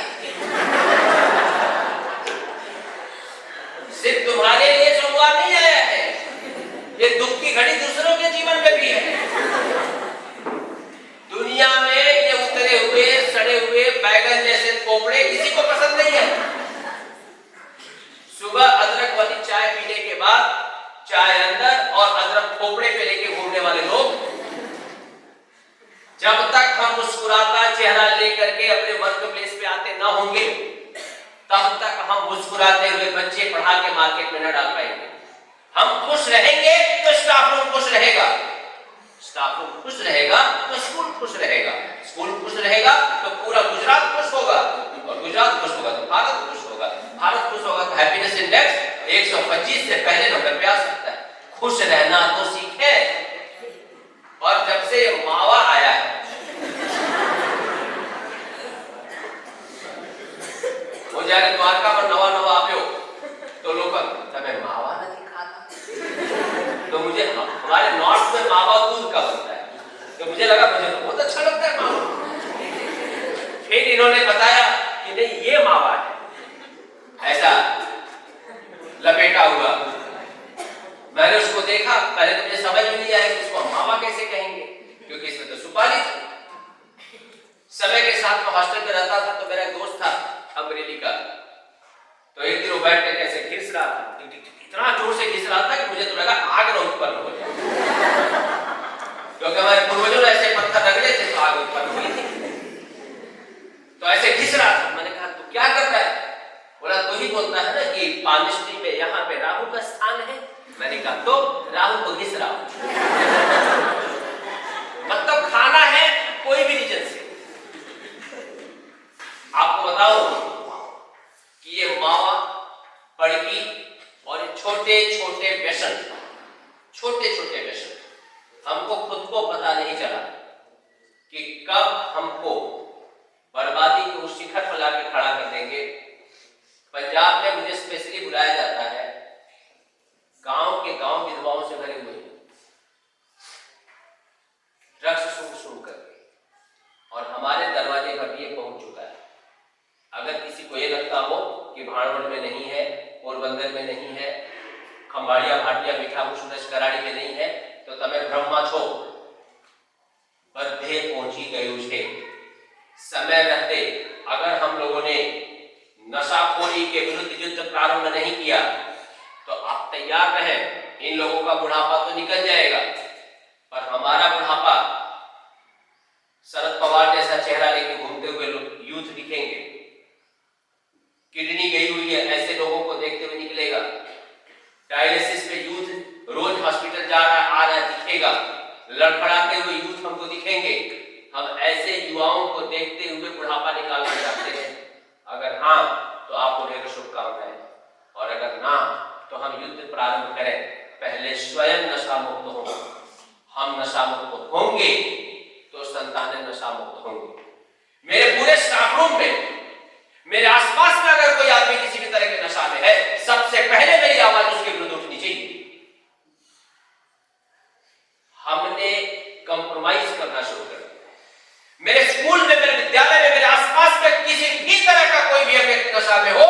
Speaker 5: सिर्फ तुम्हारे लिए सोमवार नहीं आया है, ये दुख की घड़ी दूसरों के जीवन में भी है। दुनिया में ये उतरे हुए सड़े हुए बैगन जैसे कोपड़े किसी को पसंद नहीं है। सुबह अदरक वाली चाय पीने के बाद चाय अंदर और अदरक खोपड़े पे लेके घूमने वाले लोग, जब तक हम मुस्कुराता चेहरा लेकर के अपने वर्क प्लेस पे आते ना होंगे तब तक हम मुस्कुराते हुए बच्चे पढ़ा के मार्केट में न डाल पाएंगे। हम खुश रहेंगे तो स्टाफ रूम खुश रहेगा, स्टाफ रूम खुश रहेगा तो स्कूल खुश रहेगा, स्कूल खुश रहेगा तो पूरा गुजरात खुश होगा और गुजरात खुश होगा तो भारत खुश होगा, भारत खुश होगा तो हैप्पीनेस इंडेक्स 125 से पहले नंबर पे आ सकता है। खुश रहना तो सीखे। और जब से मावा आया है, वो जारे द्वारका पर नवा नवा आव्यो तो लोग तमे मावा नहीं खाता, तो मुझे हमारे नॉर्थ में मावा दूध का बनता है तो मुझे लगा मुझे तो बहुत अच्छा लगता है मावा। फिर इन्होंने बताया कि नहीं ये मावा है, ऐसा लपेटा हुआ। मैंने उसको देखा, पहले तो मुझे समझ में नहीं आया कि उसको मावा कैसे कहेंगे क्योंकि इसमें तो सुपारी थी। समय के साथ मैं हॉस्टल में रहता था तो मेरा एक दोस्त था अमरेली का, तो एक दिन वो बैठ के कैसे घिस रहा था, इतना जोर से घिस रहा था कि मुझे तो लगा आग न उत्पन्न हो जाए, क्योंकि हमारे पूर्वजों ने ऐसे पत्थर रगड़े थे तो आग उत्पन्न हुई थी। तो ऐसे घिस रहा था। मैंने कहा तू क्या करता है? बोला तू ही बोलता है ना कि पामिस्ट्री में यहाँ पे राहु का स्थान है। मैंने कहा तो राहु को घिस रहा हूं। मतलब खाना है कोई भी रीजन से। आपको बताऊं कि ये मावा, पड़की और ये छोटे छोटे व्यसन, हमको खुद को पता नहीं चला कि कब हमको बर्बादी के उस शिखर पर लाके खड़ा कर देंगे। पंजाब में मुझे स्पेशली बुलाया जाता है, गांव के गांव विधवाओं से भरे हुए ड्रग्स सुन करके, और हमारे दरवाजे पर भी ये पहुंच चुका है। अगर किसी को ये लगता हो कि भाड़वड़ में नहीं है, पोरबंदर में नहीं है, अंबाड़िया भाटिया मीठा सूरज कराड़ी में नहीं है तो तमे भ्रमમાં છો बद्धे पहुंची गયું છે समय रहते अगर हम लोगों ने नशाखोरी के विरुद्ध युद्ध प्रारंभ नहीं किया तो आप तैयार रहें, इन लोगों का बुढ़ापा तो निकल जाएगा पर हमारा बुढ़ापा शरद पवार जैसा चेहरा लेके घूमते हुए यूथ दिखेंगे। किडनी गई हुई है ऐसे लोगों को देखते हुए निकलेगा। डायलिसिस पे यूथ रोज हॉस्पिटल जा रहा आ रहा दिखेगा। लड़खड़ाते हुए यूथ हमको दिखेंगे। हम ऐसे युवाओं को देखते हुए बुढ़ापा निकालना चाहते हैं। अगर हाँ तो आपको ढेर शुभकामनाएं और अगर ना तो हम युद्ध प्रारंभ करें। पहले स्वयं नशा मुक्त हो, हम नशा मुक्त होंगे तो संतानें नशा मुक्त होंगे। मेरे पूरे स्टाफ रूम में मेरे आसपास में अगर कोई आदमी किसी भी तरह के नशा में है सबसे पहले मेरी आवाज उसके विरुद्ध उठनी चाहिए। हमने कंप्रोमाइज करना शुरू कर दिया। मेरे स्कूल में, मेरे विद्यालय में, मेरे आसपास में किसी भी तरह का कोई भी व्यक्ति नशा में हो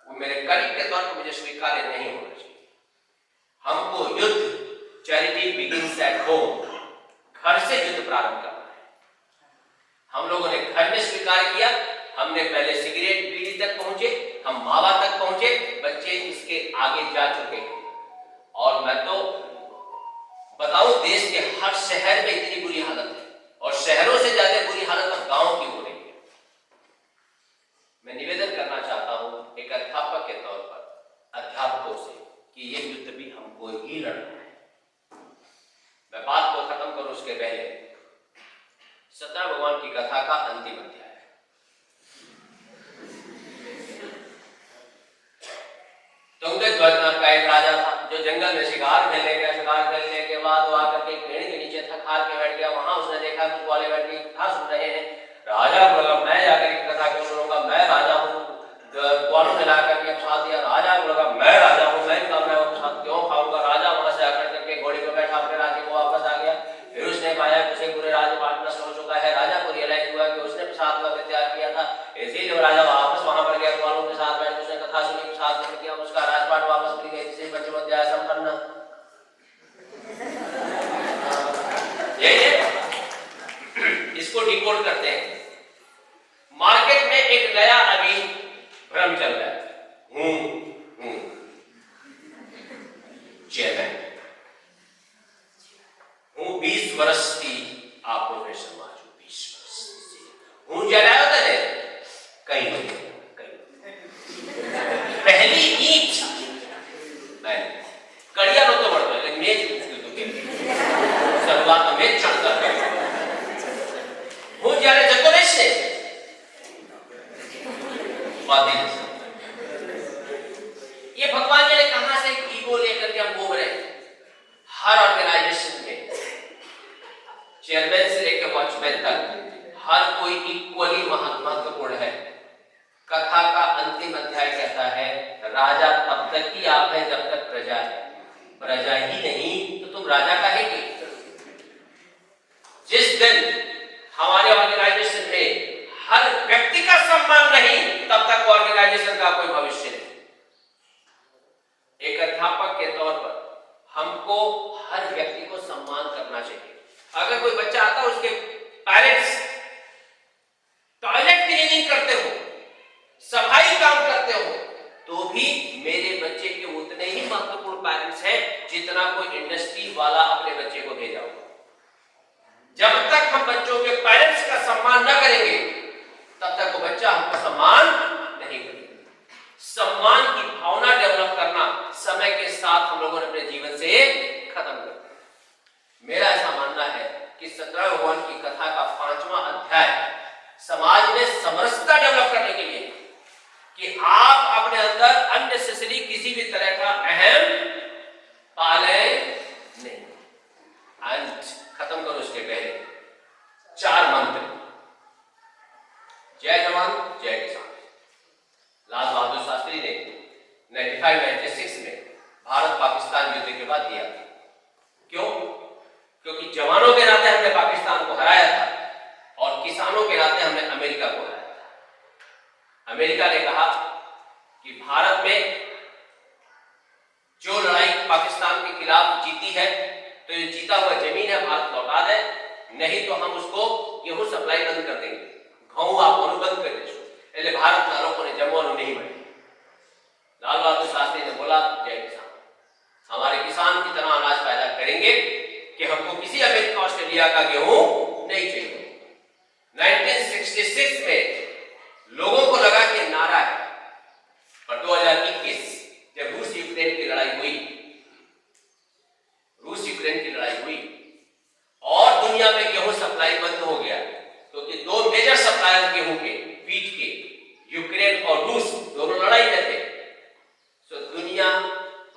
Speaker 5: वो मेरे करीब के तौर पर मुझे स्वीकार्य नहीं होना चाहिए। हमको युद्ध चैरिटी बिगिंस एट होम, घर से युद्ध प्रारंभ करना है। हम लोगों ने घर में स्वीकार किया, हमने पहले सिगरेट बीड़ी तक पहुंचे, हम मावा तक पहुंचे, बच्चे इसके आगे जा चुके हैं। और मैं तो बताओ देश के हर शहर में इतनी बुरी हालत है और शहरों से ज्यादा बुरी हालत अब गांव की हो रही है। मैं निवेदन करना चाहता हूं एक अध्यापक के तौर पर अध्यापकों से कि ये युद्ध भी हमको ही लड़ना है। मैं बात को खत्म करूं उसके पहले सत्यनारायण भगवान की कथा का अंतिम अध्याय का एक राजा था जो जंगल में शिकार खेलने गया। शिकार खेलने के बाद वो आकर के पेड़ के नीचे थक हार के बैठ गया। वहां उसने देखा कुछ वाले बैठ के कथा सुन रहे हैं। राजा बोला मैं जाकर के कथा क्यों सुनूंगा, मैं राजा हूँ। ग्वालों ने ला करके प्रसाद दिया। राजा बोला मैं राजा हूँ, मैं प्रसाद क्यों खाऊंगा। राजा वहां से आकर करके घोड़े पर बैठा अपने राज्य को वापस आ गया। फिर उसने पाया उसे पूरे राजपाट नष्ट हो चुका है। राजा को रियलाइज हुआ कि उसने प्रसाद का त्याग किया था, इसीलिए राजा वापस वहां पर गया। ग्वालों के साथ बैठ उसने कथा सुनी, प्रसाद किया, उसका राजपाट वापस मिल गया। इसे पंचम अध्याय संपन्न। यही है, इसको डिकोड करते हैं। मार्केट में एक नया अभी भ्रम चल रहा है, चेयरमैन हूं 20 वर्ष की आप प्रोफेशन में 20 वर्ष हूं जलायो तने कहीं नहीं पहली ईंट नहीं कड़िया नो तो बढ़ो એટલે મેજ મૂક્યું તો કે શરૂઆત મેજ ચડતા હું જ્યારે જતો રહીશ ને बात ही नहीं। ये भगवान जी ने कहां से ईगो लेकर के हम घूम रहे हैं। हर ऑर्गेनाइजेशन में चेयरमैन से लेकर वॉचमैन तक हर कोई इक्वली महत्वपूर्ण है। कथा का अंतिम अध्याय कहता है राजा तब तक ही आप हैं जब तक प्रजा है, प्रजा ही नहीं तो तुम राजा काहे के। जिस दिन हमारे ऑर्गेनाइजेशन में हर व्यक्ति का सम्मान नहीं तब तक ऑर्गेनाइजेशन का कोई भविष्य नहीं। एक अध्यापक के तौर पर हमको हर व्यक्ति को सम्मान करना चाहिए। अगर कोई बच्चा आता है उसके पेरेंट्स टॉयलेट क्लीनिंग करते हो, सफाई काम करते हो तो भी मेरे बच्चे के उतने ही महत्वपूर्ण पेरेंट्स हैं जितना कोई इंडस्ट्री वाला अपने बच्चे को भेजा होगा। जब तक हम बच्चों के पेरेंट्स का सम्मान न करेंगे तब तक वो बच्चा हमको सम्मान नहीं करेगा। सम्मान की भावना डेवलप करना समय के साथ हम लोगों ने अपने जीवन से खत्म कर दिया। मेरा ऐसा मानना है कि सत्यनारायण भगवान की कथा का 5वां अध्याय समाज में समरसता डेवलप करने के लिए कि आप अपने अंदर अननेसेसरी किसी भी तरह का अहम पाले नहीं। अंत खत्म करो उसके पहले 4 मंत्र। जय जवान जय किसान। लाल बहादुर शास्त्री ने 95-96 में भारत पाकिस्तान युद्ध के बाद दिया। क्यों? क्योंकि जवानों के नाते हमने पाकिस्तान को हराया था और किसानों के नाते हमने अमेरिका को हराया था। अमेरिका ने कहा कि भारत में जो लड़ाई पाकिस्तान के खिलाफ जीती है तो ये जीता हुआ जमीन है भारत लौटा दे, नहीं तो हम उसको गेहूं सप्लाई बंद कर देंगे, घઉં આપવાનું બંધ કરી દેશું। એટલે ભારતના લોકોને જમવાનું નહીં મળે। लाल बहादुर शास्त्री ने बोला जय किसान, हमारे किसान इतना अनाज पैदा करेंगे कि हमको किसी अमेरिका ऑस्ट्रेलिया का गेहूं नहीं चाहिए। 1966 में लोगों को लगा कि नारा है, पर 2021 जब रूस यूक्रेन की लड़ाई हुई और दुनिया में गेहूं सप्लाई बंद हो गया, क्योंकि दो मेजर सप्लायर गेहूं के, व्हीट के, यूक्रेन और रूस दोनों लड़ाई में थे। तो दुनिया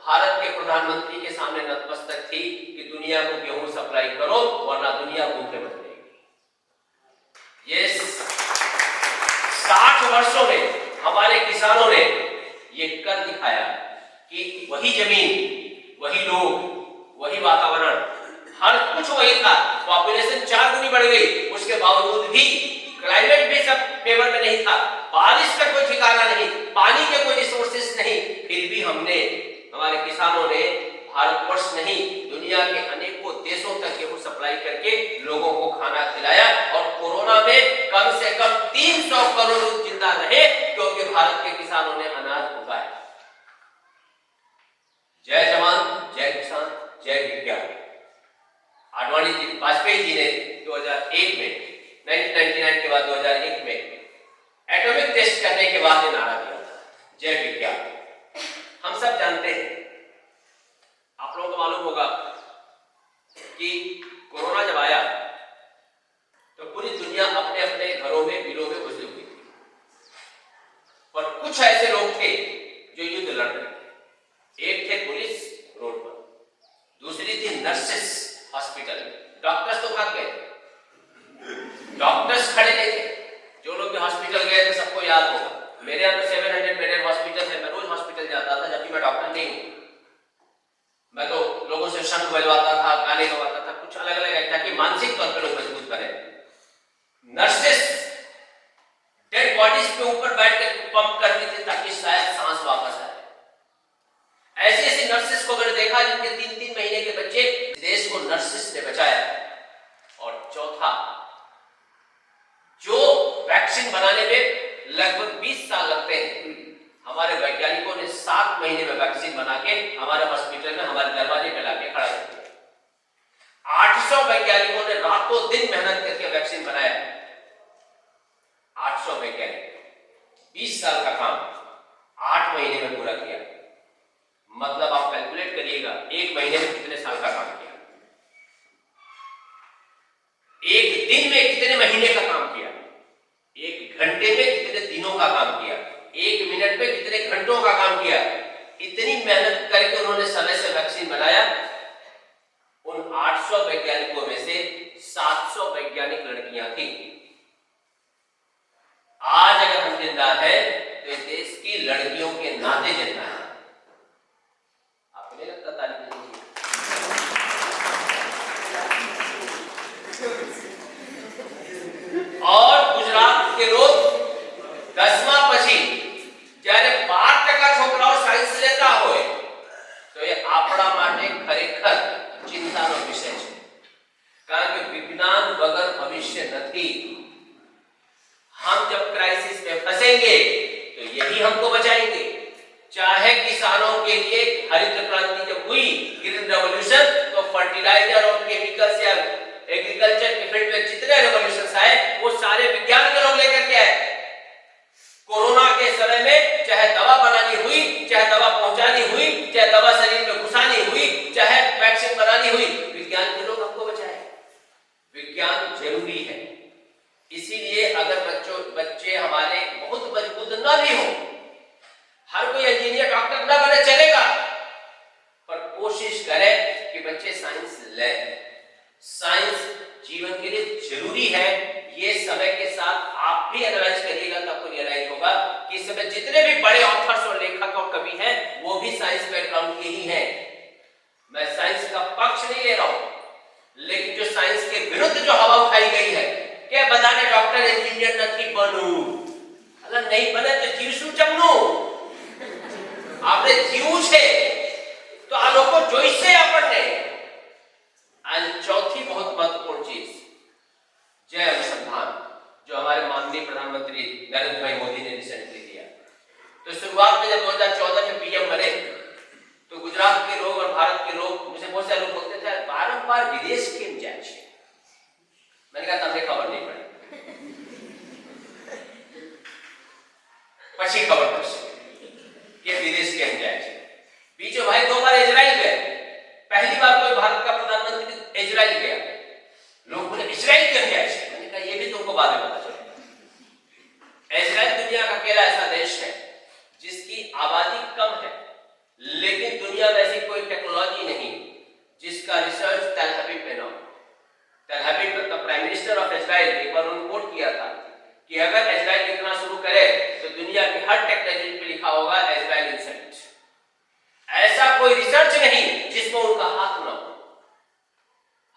Speaker 5: भारत के प्रधानमंत्री के सामने नतमस्तक थी कि दुनिया को गेहूं सप्लाई करो वरना दुनिया भूखे मर जाएगी। ये 60 वर्षों में हमारे किसानों ने ये कर दिखाया कि वही जमीन, वही लोग, वही वातावरण, हर कुछ वही था। पॉपुलेशन 4 गुनी बढ़ गई, उसके बावजूद भी क्लाइमेट भी सब फेवर में नहीं था, बारिश का कोई ठिकाना नहीं, पानी के कोई रिसोर्सेस नहीं, फिर भी हमने, हमारे किसानों ने भारतवर्ष नहीं दुनिया के अनेकों देशों तक गेहूं सप्लाई करके लोगों को खाना खिलाया। और कोरोना में कम से कम 300 करोड़ लोग जिंदा रहे क्योंकि भारत के किसानों ने अनाज उगाया। जय जवान, जय किसान, जय विज्ञान। आडवाणी जी, वाजपेयी जी ने 2001 में, 1999 के बाद 2001 में एटॉमिक टेस्ट करने के बाद ये नारा दिया था, जय विज्ञान। हम सब जानते हैं, आप लोगों को मालूम होगा कि कोरोना जब आया तो पूरी दुनिया अपने अपने घरों में, बिलों में घुसी हुई थी, पर कुछ ऐसे लोग थे जो युद्ध लड़ रहे थे। एक थे पुलिस रोड पर, दूसरी थी नर्सेस हॉस्पिटल में। डॉक्टर्स तो भाग गए, डॉक्टर्स खड़े नहीं थे। जो लोग भी हॉस्पिटल गए थे सबको याद होगा, मेरे यहाँ तो 700 बेडेड हॉस्पिटल है, मैं रोज हॉस्पिटल जाता था जबकि मैं डॉक्टर नहीं हूँ। मैं तो लोगों से शंख बजवाता था, गाने गवाता था, कुछ अलग अलग है ताकि मानसिक तौर पर लोग मजबूत करें। नर्सेस डेड बॉडीज के ऊपर बैठकर पंप करती थी ताकि शायद सांस वापस आए। ऐसी ऐसी नर्सेस को मैंने देखा जिनके 3-3 महीने के बच्चे, देश को नर्सेस ने बचाया। और चौथा, जो वैक्सीन बनाने में लगभग 20 साल लगते हैं, हमारे वैज्ञानिकों ने 7 महीने में वैक्सीन बना के हमारे हॉस्पिटल में हमारे दरवाजे पे लाके खड़ा कर दिया। 800 वैज्ञानिकों ने रातों दिन मेहनत करके वैक्सीन बनाया। 800 वैज्ञानिक 20 साल का काम 8 महीने में पूरा किया। मतलब आप कैलकुलेट करिएगा 1 महीने में कितने साल का काम किया, 1 दिन में कितने महीने का काम किया, 1 घंटे में कितने दिनों का काम किया, 1 मिनट में कितने घंटों का काम किया। इतनी मेहनत करके उन्होंने समय से वैक्सीन बनाया। उन 800 वैज्ञानिकों में से 700 वैज्ञानिक लड़कियां थी। आज अगर हम जिंदा है तो इस देश की लड़कियों के नाते जिंदा है। आपको नहीं लगता तारीफ नहीं? और गुजरात के लोग 10वां પછી જ્યારે 12% છોકરાઓ સાયન્સ લેતા હોય તો એ આપણા માટે ખરેખર ચિંતાનો વિષય છે, કારણ કે વિજ્ઞાન વગર ભવિષ્ય નથી। हम जब क्राइसिस में फंसेंगे तो यही हमको बचाएंगे। चाहे किसानों के लिए हरित क्रांति जब हुई, ग्रीन रेवोल्यूशन, तो फर्टिलाइजर और केमिकल्स या एग्रीकल्चर के फील्ड में जितने रेवोल्यूशंस आए वो सारे विज्ञान के लोग लेकर के आए। कोरोना के समय में चाहे दवा बनानी हुई, चाहे दवा पहुंचानी हुई, चाहे दवा शरीर में घुसानी हुई, चाहे वैक्सीन बनानी हुई, विज्ञान के लोग हमको बचाए। विज्ञान जरूरी है। इसीलिए अगर बच्चे हमारे बहुत मजबूत न भी हो, हर कोई इंजीनियर डॉक्टर न बने चलेगा, पर कोशिश करें कि बच्चे साइंस लें। साइंस जीवन के लिए जरूरी है। ये समय के साथ आप भी एनालाइज करिएगा तो आपको रियलाइज होगा कि इस समय जितने भी बड़े ऑथर्स और लेखक और कवि हैं वो भी साइंस बैकग्राउंड के ही हैं। मैं साइंस का पक्ष नहीं ले रहा हूं, लेकिन जो साइंस के विरुद्ध जो हवा उठाई गई है કે બધાને ડોક્ટર એન્જિનિયર નથી બનવું, અલા નહીં બને તો જીવશું ચમનું, આપણે જીવવું છે જોઈશે આપણને। आज चौथी बहुत महत्वपूर्ण चीज, जय अनुसंधान, जो हमारे माननीय प्रधानमंत्री नरेंद्र भाई मोदी ने रिसेंटली दिया। तो शुरुआत में जब 2014 में पीएम बने तो गुजरात के लोग और भारत के लोग, मुझे बहुत सारे लोग बोलते थे बारंबार विदेश केम जाए छे। मैंने कहा તમને खबर नहीं पड़ी, પછી ખબર પડશે કે વિદેશ કેમ જાય છે। बीचो भाई 2 बार इजराइल गए, पहली बार कोई भारत का प्रधानमंत्री इजराइल गया। लोग बोले इजराइल क्यों गया है? मैंने कहा ये भी तुमको बाद में पता चलेगा। इजराइल दुनिया का अकेला ऐसा देश है जिसकी आबादी कम है, लेकिन दुनिया में ऐसी कोई टेक्नोलॉजी नहीं जिसका रिसर्च तेल अवीव में ना हो। तेल अवीव का प्राइम मिनिस्टर ऑफ इजराइल एक बार उन्होंने कोट किया था कि अगर इजराइल लिखना शुरू करे तो दुनिया की हर टेक्नोलॉजी पे लिखा होगा इजराइल इंसेंट। ऐसा कोई रिसर्च नहीं जिसमें उनका हाथ न हो।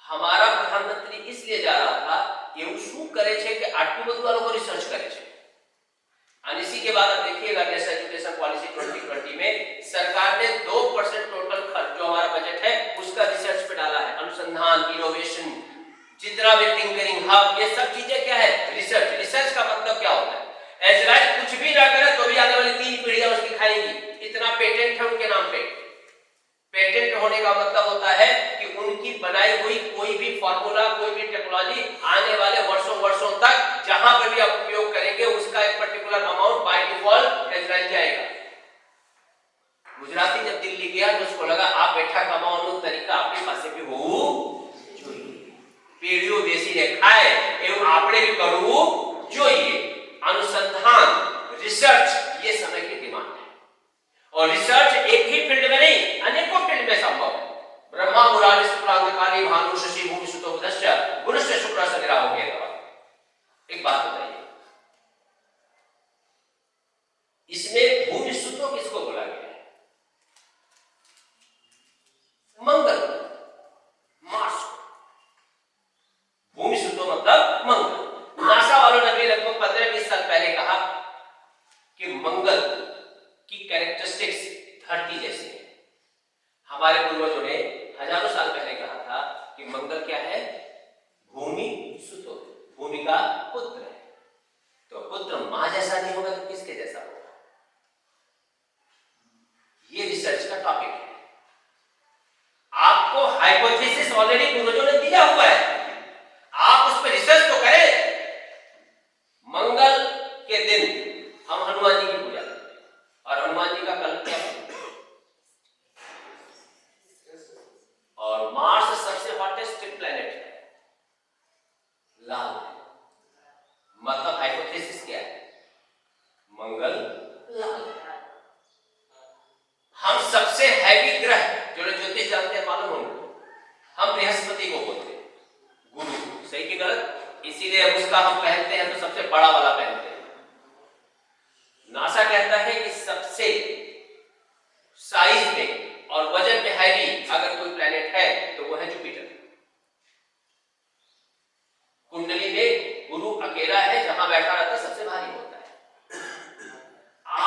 Speaker 5: हमारा प्रधानमंत्री इसलिए जा रहा था એવું શું કરે છે કે આટલું બધું આ લોકો રિસર્ચ કરે છે। और इसी के बाद आप देखिएगा नेशनल एजुकेशन पॉलिसी 2020 में सरकार ने 2% टोटल खर्च जो हमारा बजट है उसका रिसर्च पे डाला है। अनुसंधान, इनोवेशन, जितना भी टिंकरिंग हब, ये सब चीजें क्या है? रिसर्च। रिसर्च का मतलब क्या होता है? इजराइल कुछ भी ना करे तो भी आने वाली 3 पीढ़ियां उसकी खाएंगी, इतना पेटेंट है उनके नाम पे। पेटेंट होने का मतलब होता है कि उनकी बनाई हुई कोई भी फार्मूला, कोई भी टेक्नोलॉजी आने वाले वर्षों तक जहां पर भी आप उपयोग करेंगे उसका एक particular amount by default Israel जाएगा। गुजराती जब दिल्ली गया तो उसको लगा आ बैठा कमाવાનો તરીકા આપણી પાસે भी હોવું જોઈએ। પેઢીઓ બેસીને ખાય એવું આપણે भी કરવું જોઈએ। अनुसंधान, रिसर्च ये समय की डिमांड है। और रिसर्च एक ही फील्ड में नहीं, अनेकों फील्ड में संभव है। ब्रह्मा मुरारी शुक्लांधकारी भानु शशि भूमि सुतो बुधश्च गुरुश्च शुक्र सनिरा हो गया। एक बात बताइए, इसमें भूमि सुतो किसको बोला गया है? मंगल, मार्स। भूमि सुतो मतलब मंगल। नासा वालों ने भी लगभग 15-20 साल पहले कहा कि मंगल की कैरेक्टरिस्टिक्स धरती जैसी है। हमारे पूर्वजों ने हजारों साल पहले कहा था कि मंगल क्या है? भूमि सुतो, भूमि का पुत्र है। तो पुत्र मां जैसा नहीं होगा तो किसके जैसा होगा? ये रिसर्च का टॉपिक है। आपको हाइपोथेसिस ऑलरेडी पूर्वजों ने दिया हुआ है, आप उस पर रिसर्च तो करें। मंगल के दिन हम हनुमान जी की पूजा करते हैं और हनुमान जी का कलर क्या है? और मार्स सबसे हॉटेस्ट प्लैनेट है, लाल है। मतलब हाइपोथेसिस क्या है? मंगल लाल है। हम सबसे हैवी ग्रह जो ज्योतिष जानते हैं मालूम होंगे, हम बृहस्पति को बोलते हैं, गुरु। सही कि गलत? इसीलिए उसका हम पहनते हैं तो सबसे बड़ा वाला पहनते हैं। नासा कहता है कि सबसे साइज में और वजन में हैवी अगर कोई प्लैनेट है तो वो है जुपिटर। कुंडली में गुरु अकेला है, जहां बैठा रहता है सबसे भारी होता है।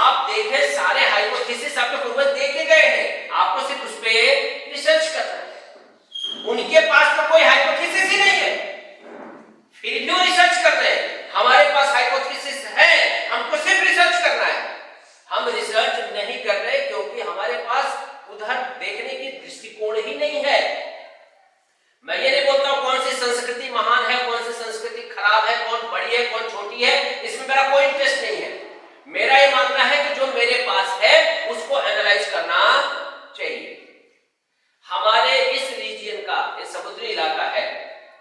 Speaker 5: आप देखें सारे हाइपोथेसिस आपके पूर्वज देखे गए हैं, आपको सिर्फ उस पे रिसर्च करना है। उनके पास तो कोई हाइपोथेसिस ही नहीं है, फिर भी रिसर्च कर रहे हैं। हमारे पास हाइपोथेसिस है, हमको सिर्फ रिसर्च करना है। हम रिसर्च नहीं कर रहे क्योंकि हमारे पास उधर देखने की दृष्टिकोण ही नहीं है। मैं ये नहीं बोलता हूं कौन सी संस्कृति महान है, कौन सी संस्कृति खराब है, कौन बड़ी है, कौन छोटी है, इसमें मेरा कोई इंटरेस्ट नहीं है। मेरा ये मानना है कि जो मेरे पास है उसको एनालाइज करना चाहिए। हमारे इस रीजन का, ये समुद्री इलाका है,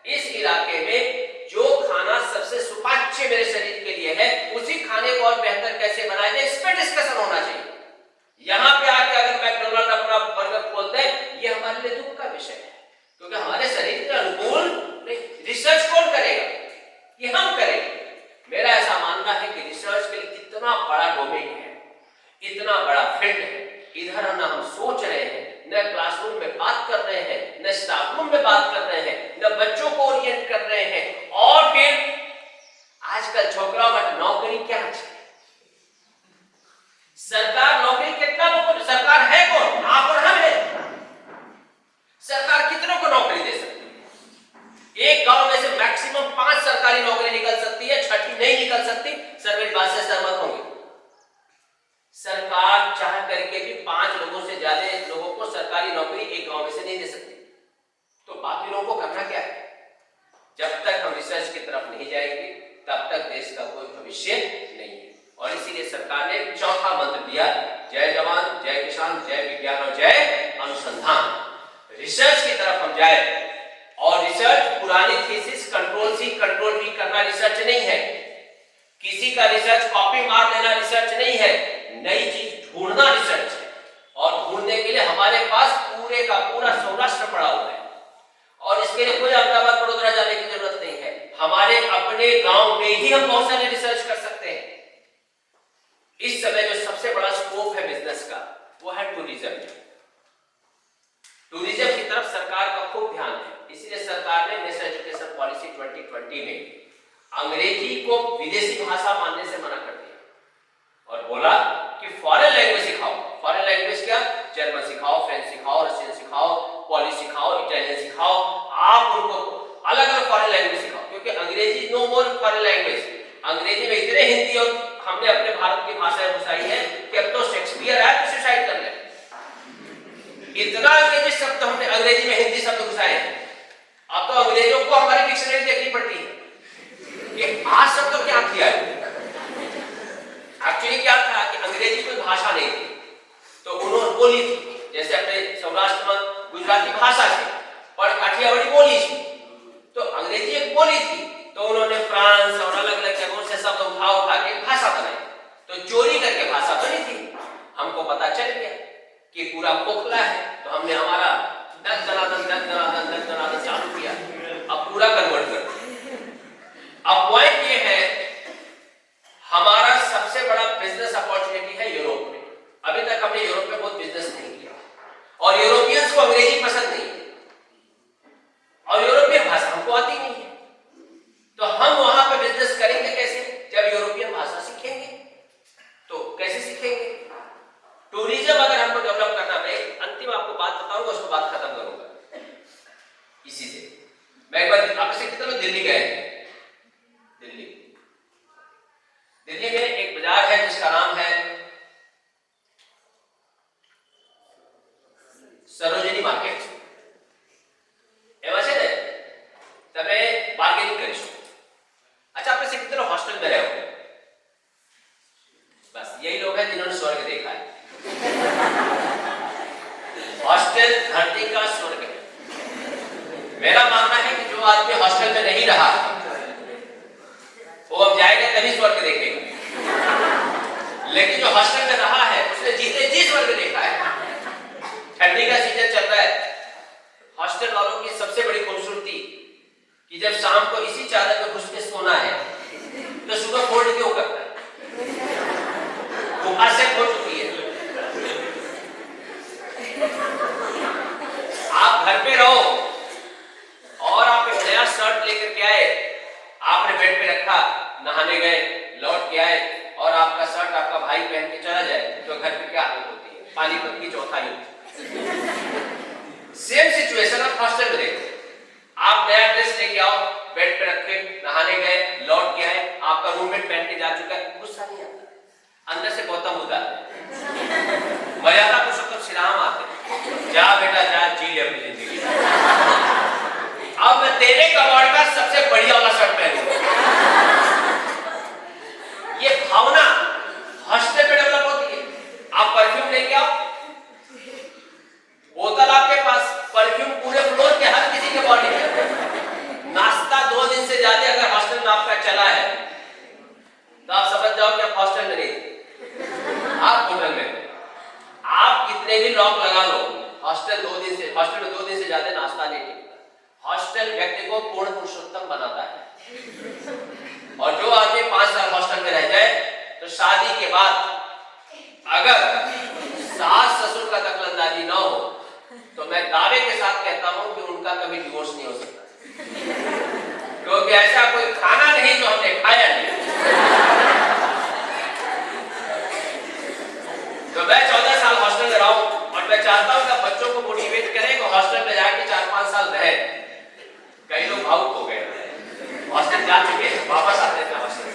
Speaker 5: इस इलाके में जो खाना सबसे सुपाच्य मेरे शरीर के लिए है उसी खाने को और बेहतर कैसे बनाया जाए इस पर डिस्कशन होना चाहिए। यहां पे आके अगर मैकडॉनल्ड अपना बर्गर खोलते हैं ये हमारे लिए दुख का विषय है, क्योंकि हमारे शरीर के अनुकूल नहीं। रिसर्च कौन करेगा? ये हम करेंगे। मेरा ऐसा मानना है कि रिसर्च के लिए इतना बड़ा डोमेन है, इतना बड़ा फील्ड है, इधर न हम सोच रहे हैं, न क्लासरूम में बात कर रहे हैं, न स्टाफ रूम में बात कर रहे हैं, न बच्चों को ओरिएंट कर रहे हैं। और फिर आजकल छोकरा मत नौकरी क्या है? सरकार नौकरी कितना, सरकार है कौन? आप और हम है। सरकारी नौकरी एक गांव में से नहीं दे सकते। तो बाकी लोगों को करना क्या है? जब तक हम रिसर्च की तरफ नहीं जाएंगे तब तक देश का कोई भविष्य नहीं है। और इसीलिए सरकार ने चौथा मंत्र दिया, जय जवान, जय किसान, जय विज्ञान और जय अनुसंधान। रिसर्च की तरफ हम जाए, और रिसर्च पुरानी थीसिस कंट्रोल सी कंट्रोल भी करना रिसर्च नहीं है। किसी का रिसर्च कॉपी मार लेना रिसर्च नहीं है। नई चीज ढूंढना रिसर्च है, और ढूंढने के लिए हमारे पास पूरे का पूरा सौराष्ट्र पड़ा हुआ है, और इसके लिए कोई अहमदाबाद बड़ोदरा जाने की जरूरत नहीं है। हमारे अपने गांव में ही हम बहुत सारे रिसर्च कर सकते हैं। इस समय जो सबसे बड़ा स्कोप है बिजनेस का वो है टूरिज्म। टूरिज्म की तरफ सरकार का खूब ध्यान है, इसलिए सरकार ने नेशनल एजुकेशन पॉलिसी 2020 में अंग्रेजी को विदेशी भाषा मानने से मना कर दिया और बोला कि फॉरेन लैंग्वेज सिखाओ। फॉरेन लैंग्वेज क्या? जर्मन सिखाओ, फ्रेंच सिखाओ, रशियन सिखाओ, पोलिश सिखाओ, इटालियन सिखाओ। आप उनको अलग अलग फॉरेन लैंग्वेज सिखाओ, क्योंकि अंग्रेजी नो मोर फॉरेन लैंग्वेज। अंग्रेजी में इतने हिंदी और हमने अपने भारत की भाषाएं घुसाई है कि अब तो शेक्सपियर है तो सुसाइड कर ले। इतना अंग्रेजी शब्द हमने अंग्रेजी में हिंदी शब्द घुसाए हैं, अब तो अंग्रेजों को हमारी डिक्शनरी देखनी पड़ती है कि आज शब्द क्या किया है। एक्चुअली क्या था कि अंग्रेजी कोई भाषा नहीं थी, तो उन्होंने बोली थी, जैसे अपने सौराष्ट्र में गुजराती भाषा थी और काठियावाड़ी बोली थी, तो अंग्रेजी एक बोली थी, तो उन्होंने फ्रांस और अलग अलग जगहों से शब्द उठा के भाषा बनाई। तो चोरी करके भाषा बनी थी। हमको पता चल गया कि पूरा खोखला है, तो हमने हमारा दन दनादन चालू किया, अब पूरा कन्वर्ट कर दिया। अब पॉइंट ये है, हमारा सबसे बड़ा बिजनेस अपॉर्चुनिटी है यूरोप में। अभी तक हमने यूरोप में बहुत बिजनेस नहीं किया, और यूरोपियंस को अंग्रेजी पसंद नहीं है, और यूरोपियन भाषा हमको आती नहीं है। तो हम वहां पे बिजनेस करेंगे कैसे? जब यूरोपियन भाषा सीखेंगे। तो कैसे सीखेंगे? टूरिज्म अगर हमको डेवलप करना है, अंतिम आपको बात बताऊंगा, उसको बात खत्म करूंगा। इसी से मैं एक बार आपसे कितने लोग दिल्ली गए? दिल्ली में एक बाजार है जिसका नाम है सरोजिनी मार्केट। एवं છે ને તમે બાર્ગેનિંગ કરી શકો। अच्छा, आप में से कितने लोग हॉस्टल में रहे हो? बस यही लोग हैं जिन्होंने स्वर्ग देखा है। हॉस्टल धरती का स्वर्ग है। मेरा मानना है कि जो आदमी हॉस्टल में नहीं रहा वो अब जाएगा तभी स्वर्ग देखेगा, लेकिन जो हॉस्टल में रहा है उसने जीते जी स्वर्ग देखा है। ठंडी का सीजन चल रहा है, हॉस्टल वालों की सबसे बड़ी खूबसूरती कि जब शाम को इसी चादर में घुस के सोना है तो सुबह फोल्ड क्यों करता है? बुखार से हो चुकी है। आप घर पे रहो और आप एक नया शर्ट लेकर के आए, आपने बेड पे रखा, नहाने गए, लौट के आए और आपका शर्ट आपका भाई पहन के चला जाए, तो घर पे क्या हालत होती है? पानीपत की चौथा युद्ध। सेम सिचुएशन आप हॉस्टल में देखो। आप नया ड्रेस लेके आओ, बेड पे रखे, नहाने गए, लौट के आए, आपका रूममेट पहन के जा चुका है, गुस्सा नहीं आता, अंदर से गौतम बुद्ध आते, मर्यादा पुरुषोत्तम श्री राम आते, जा बेटा जा, जी ले अपनी जिंदगी। अब मैं तेरे कबाड़ का सबसे बढ़िया वाला शर्ट पहनूंगा। ये भावना हॉस्टल में डेवलप होती है। आप परफ्यूम लेके आओ, बोतल आपके पास, परफ्यूम पूरे फ्लोर के हर किसी के बॉडी में। नाश्ता 2 दिन से ज्यादा अगर हॉस्टल में आपका चला है तो आप समझ जाओ कि आप हॉस्टल में नहीं, आप होटल में। आप कितने भी लॉक लगा लो, हॉस्टल में 2 दिन से ज्यादा नाश्ता नहीं टिकता। हॉस्टल व्यक्ति को पूर्ण पुरुषोत्तम बनाता है। और जो आदमी 5 साल हॉस्टल में रह जाए तो शादी के बाद अगर सास ससुर का दखलंदाजी ना हो तो मैं दावे के साथ कहता हूं कि उनका कभी डिवोर्स नहीं हो सकता, क्योंकि ऐसा कोई खाना नहीं जो हमने खाया नहीं। तो मैं 14 साल हॉस्टल में रहा हूं और मैं चाहता हूं कि बच्चों को मोटिवेट करें कि हॉस्टल में जाके 4-5 साल रहे। कई लोग भावुक हो गए, हॉस्टल जा चुके हैं, वापस आते थे हॉस्टल।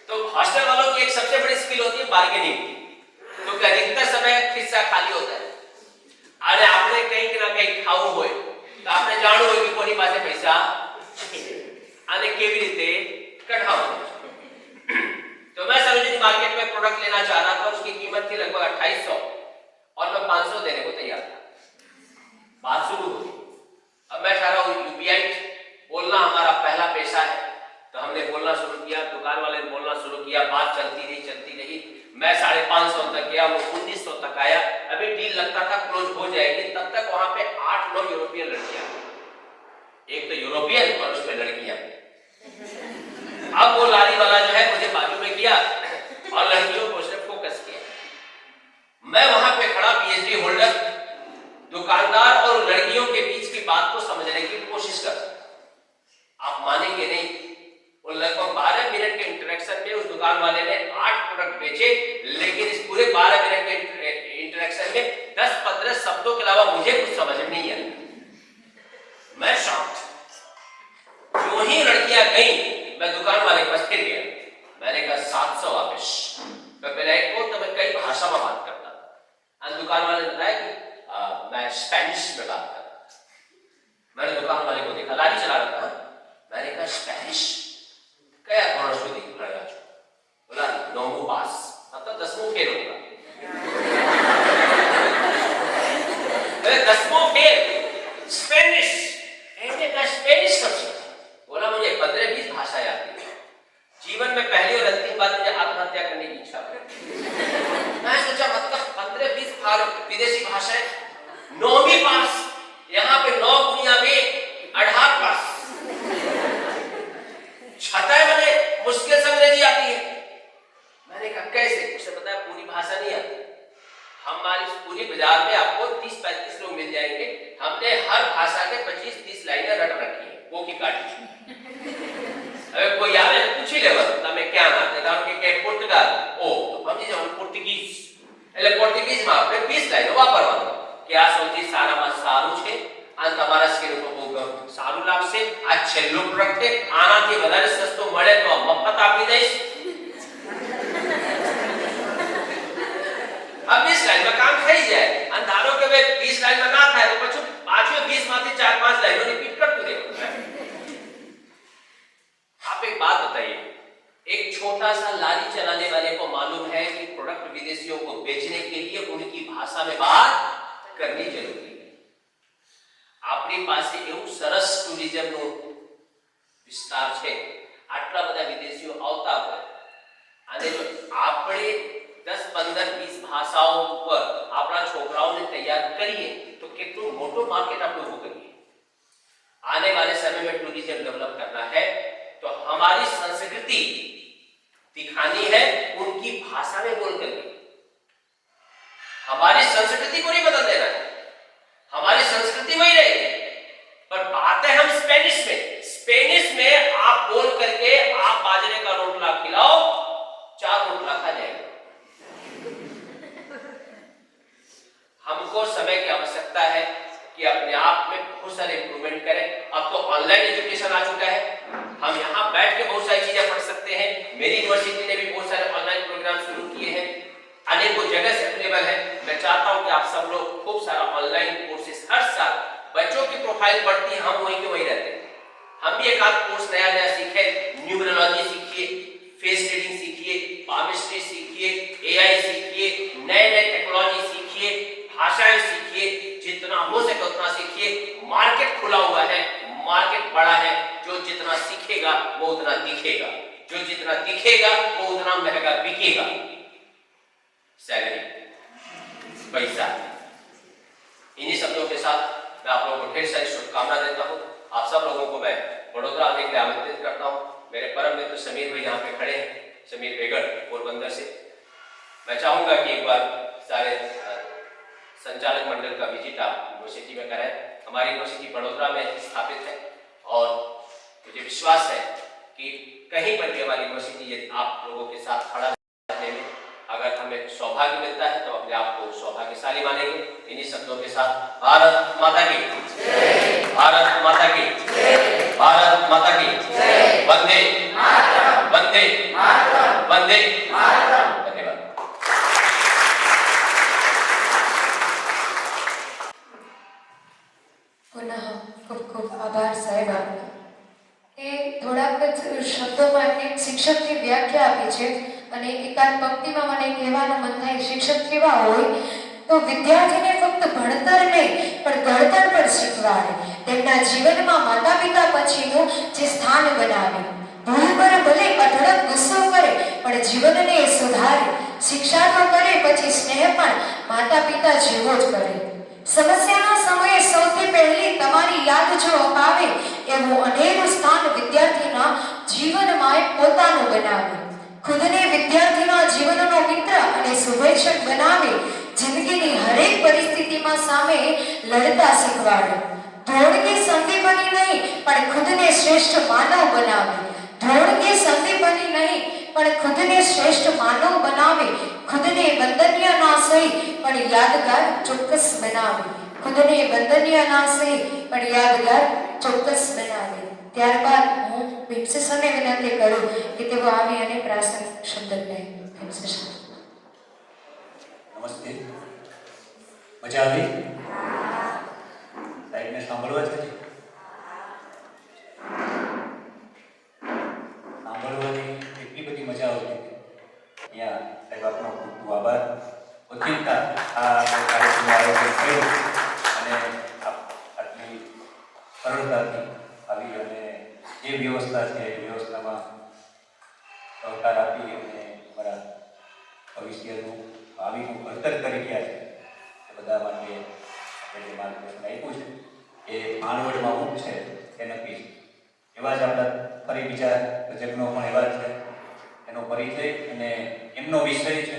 Speaker 5: तो हॉस्टल वालों की एक सबसे बड़ी स्किल होती है बार्गेनिंग, क्योंकि अधिकतर समय खिस्सा खाली होता है। જાણવું હોય કે કોની પાસે પૈસા આને કેવી રીતે કઢાવવું। तो मैं सरोजिनी मार्केट में प्रोडक्ट लेना चाह रहा था, उसकी कीमत थी लगभग 2800 और मैं 500 देने को तैयार था। बात शुरू हुई। अब मैं ठहरा हूँ यूपीआई, बोलना हमारा पहला पेशा है, तो हमने बोलना शुरू किया, दुकान वाले ने बोलना शुरू किया, बात चलती रही। मैं 550 तक गया, वो 1900 तक आया। अभी डील लगता था क्लोज हो जाएगी, तब तक वहां पे 8-9 यूरोपियन लड़कियां, एक तो यूरोपियन और उसमें लड़कियां। अब वो लारी वाला जो है मुझे बाजू में किया और लड़कियों को उसने फोकस किया। मैं वहां पे खड़ा पीएचडी होल्डर, दुकानदार और लड़कियों के बीच की बात को समझने की कोशिश कर। आप मानेंगे नहीं, वो लगभग 12 मिनट के इंटरेक्शन में उस दुकान वाले ने 8 प्रोडक्ट बेचे, लेकिन इस पूरे 12 मिनट के इंटरेक्शन में 10-15 शब्दों के अलावा मुझे कुछ समझ में नहीं आया। मैं शॉक्ड। जो ही लड़कियां गई, मैं दुकान वाले के पास फिर गया। मैंने कहा 700 वापस। मैं पहले एक को तो मैं कई भाषा में बात करता था। दुकान वाले ने बताया कि मैं स्पेनिश में बात करता। मैंने दुकान वाले को देखा, लारी चला रहा था। मैंने कहा स्पेनिश क्या भाषा में दिख रहा है? बोला 9वीं पास, मतलब 10वीं फेल होगा। 10वीं फेल स्पेनिश, ऐसे का स्पेनिश कर सकता। बोला मुझे 15-20 भाषा आती है। जीवन में पहली और अंतिम बार मुझे आत्महत्या करने की इच्छा हुई। मैं सोचा मतलब 15-20 विदेशी भाषाएं, 9वीं पास, यहाँ पे 9 दुनिया में 18 पास, छठाई मैंने मुश्किल से अंग्रेजी आती है। मैंने कहा कैसे? उसे बताया पूरी भाषा नहीं आती। हमारी पूरी बाजार में आपको 30-35 लोग मिल जाएंगे, हमने हर भाषा के 25-30 लाइनें रट रखी है, वो की काटी। હવે કોઈ આવે ને પૂછી લેવા તમે ક્યાં ના, ધારો કે પોર્ટુગાલ, ઓ તો સમજી જાવ પોર્ટુગીઝ, એટલે પોર્ટુગીઝમાં આપણે 20 લાઈનો વાપરવાનું કે આ સૌથી સારામાં સારું છે, આ તમારા સ્કિલ ઉપર બહુ સારું લાગશે, આ છેલ્લું પ્રોડક્ટ છે, આનાથી વધારે સસ્તો મળે તો મફત આપી દઈશ। अब 20 लाइन में काम થઈ જાય અને ધારો કે 20 લાइन में ના થાય તો પછી પાછો 20 માંથી 4-5 લાઈનો રિપીટ કરતું રહેવું। आप एक बात बताइए, एक छोटा सा लारी चलाने वाले को मालूम है कि प्रोडक्ट विदेशियों को बेचने के लिए उनकी भाषा में बात करनी जरूरी है। आपनी पासे એવું સરસ ટુરિઝમનો વિસ્તાર છે, આટલા બધા વિદેશીઓ આવતા હોય અને જો આપણે 10-15-20 ભાષાઓ ઉપર આપણા છોકરાઓને તૈયાર કરીએ તો કેટલું મોટું માર્કેટ આપણે ઊભું કરીએ। आने वाले समय में टूरिज्म डेवलप करना है तो हमारी संस्कृति दिखानी है उनकी भाषा में बोल करके। हमारी संस्कृति को नहीं बदल देना है, हमारी संस्कृति वही रहेगी, पर बातें हम स्पेनिश में आप बोल करके आप बाजरे का रोटला खिलाओ, 4 रोटला खा जाएगा। हमको समय की आवश्यकता है कि अपने आप में बहुत सारे इंप्रूवमेंट करें। अब तो ऑनलाइन एजुकेशन आ चुका है, हम यहाँ बैठ के बहुत सारी चीजें पढ़ सकते हैं। मेरी यूनिवर्सिटी ने भी बहुत सारे ऑनलाइन प्रोग्राम शुरू किए हैं, अनेकों जगह से अवेलेबल है। मैं चाहता हूँ कि आप सब लोग खूब सारा ऑनलाइन कोर्सेज, हर साल बच्चों की प्रोफाइल बढ़ती है, हम वहीं के वहीं रहते हैं। हम भी एक आध कोर्स नया सीखे, न्यूमरोलॉजी सीखिए, फेस रीडिंग सीखिए, पामिस्ट्री सीखिए, एआई सीखिए, नए टेक्नोलॉजी सीखिए, भाषाएं सीखिए, जितना हो सके उतना सीखिए। मार्केट खुला हुआ है, मार्केट बड़ा है, जो जितना सीखेगा वो उतना दिखेगा, जो जितना दिखेगा वो उतना महंगा बिकेगा। सैलरी, पैसा, इन्हीं शब्दों के साथ मैं आप लोगों को ढेर सारी शुभकामना देता हूँ। आप सब लोगों को मैं बड़ौदा आने के लिए आमंत्रित करता हूँ। मेरे परम मित्र समीर भाई यहाँ पे खड़े हैं, समीर बेगड़ पोरबंदर से। मैं चाहूंगा कि एक बार सारे संचालक मंडल का विजिट आप यूनिवर्सिटी में करें। हमारी यूनिवर्सिटी बड़ौदा में स्थापित है और मुझे विश्वास है कि कहीं पर भी हमारी यूनिवर्सिटी यदि आप लोगों के साथ खड़ा रहने में अगर हमें सौभाग्य मिलता है तो अपने आप को सौभाग्यशाली मानेंगे। इन्हीं शब्दों के साथ भारत माता की जय, भारत माता की जय, भारत माता की जय, वंदे मातरम, वंदे मातरम, वंदे मातरम। धन्यवाद।
Speaker 1: પુનઃ ખૂબ ખૂબ આભાર સાહેબ આપનો. એ થોડાક જ શબ્દોમાં એમને શિક્ષકની વ્યાખ્યા આપી છે અને એકાદ પંક્તિમાં મને કહેવાનું મન થાય શિક્ષક કેવા હોય તો વિદ્યાર્થીને ફક્ત ભણતર નહીં પણ ગણતર પણ શીખવાડે. તેમના જીવનમાં માતા પિતા પછીનું જે સ્થાન બનાવે. ભૂલ પર ભલે અઢળક ગુસ્સો કરે પણ જીવનને સુધારે. શિક્ષા તો કરે પછી સ્નેહ પણ માતા પિતા જેવો જ કરે. સમસ્યાના સમયે સૌથી પહેલી તમારી યાદ જો અપાવે એવું અનેરું સ્થાન વિદ્યાર્થીના જીવનમાં એ પોતાનું બનાવે. ખુદને વિદ્યાર્થીના જીવનનો મિત્ર અને શુભેચ્છક બનાવે. જિંદગીની હરેક પરિસ્થિતિમાં સામે લડતા શીખવાડે. ધોળ કે સંદીપની નહીં પણ ખુદને શ્રેષ્ઠ માનવ બનાવે. ધોળ કે સંદીપની નહીં પણ ખુદને શ્રેષ્ઠ માનવ બનાવે. ખુદને વંદનીય ના સહી પણ યાદગાર ચોક્કસ બનાવે. ખુદને વંદનીય ના સહી પણ યાદગાર ચોક્કસ બનાવે. ત્યારબાદ હું ભીમસેસરને વિનંતી કરું કે તેઓ આવી અને પ્રાસંગિક શબ્દ કહે. ભીમસેસર.
Speaker 6: નમસ્તે. મજા આવી? સાહેબને સાંભળવા છે? સાંભળવાની એટલી બધી મજા આવતી હતી. અહીંયા સાહેબ આપનો ખૂબ ખૂબ આભાર. ઓચિંતા આ કાર્યક્રમનું આયોજન કર્યું અને આટલી સરળતાથી આવી અને જે વ્યવસ્થા છે એ વ્યવસ્થામાં સહકાર આપી અને અમારા ભવિષ્યનું ભાવિનું ઘડતર કરી ગયા છે એ બધા માટે આપણે જે માર્ગદર્શન આપ્યું છે એ ભાણવડમાં મુખ છે એ નક્કી છે. એવા જ આપણા ફરી બીજા પ્રોજેક્ટનો પણ એવા જ છે. એનો પરિચય અને એમનો વિષય છે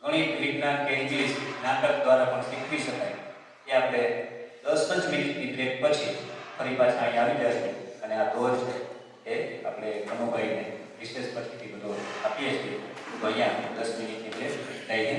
Speaker 6: ગણિત, વિજ્ઞાન કે ઇંગ્લિશ નાટક દ્વારા પણ શીખવી શકાય. એ આપણે 10 જ મિનિટની બ્રેક પછી ફરી પાછા અહીં આવી જશે અને આ દોર છે એ આપણે કનુભાઈને વિશેષ પછીથી બધો આપીએ છીએ. તો અહીંયા 10 મિનિટની બ્રેક લઈને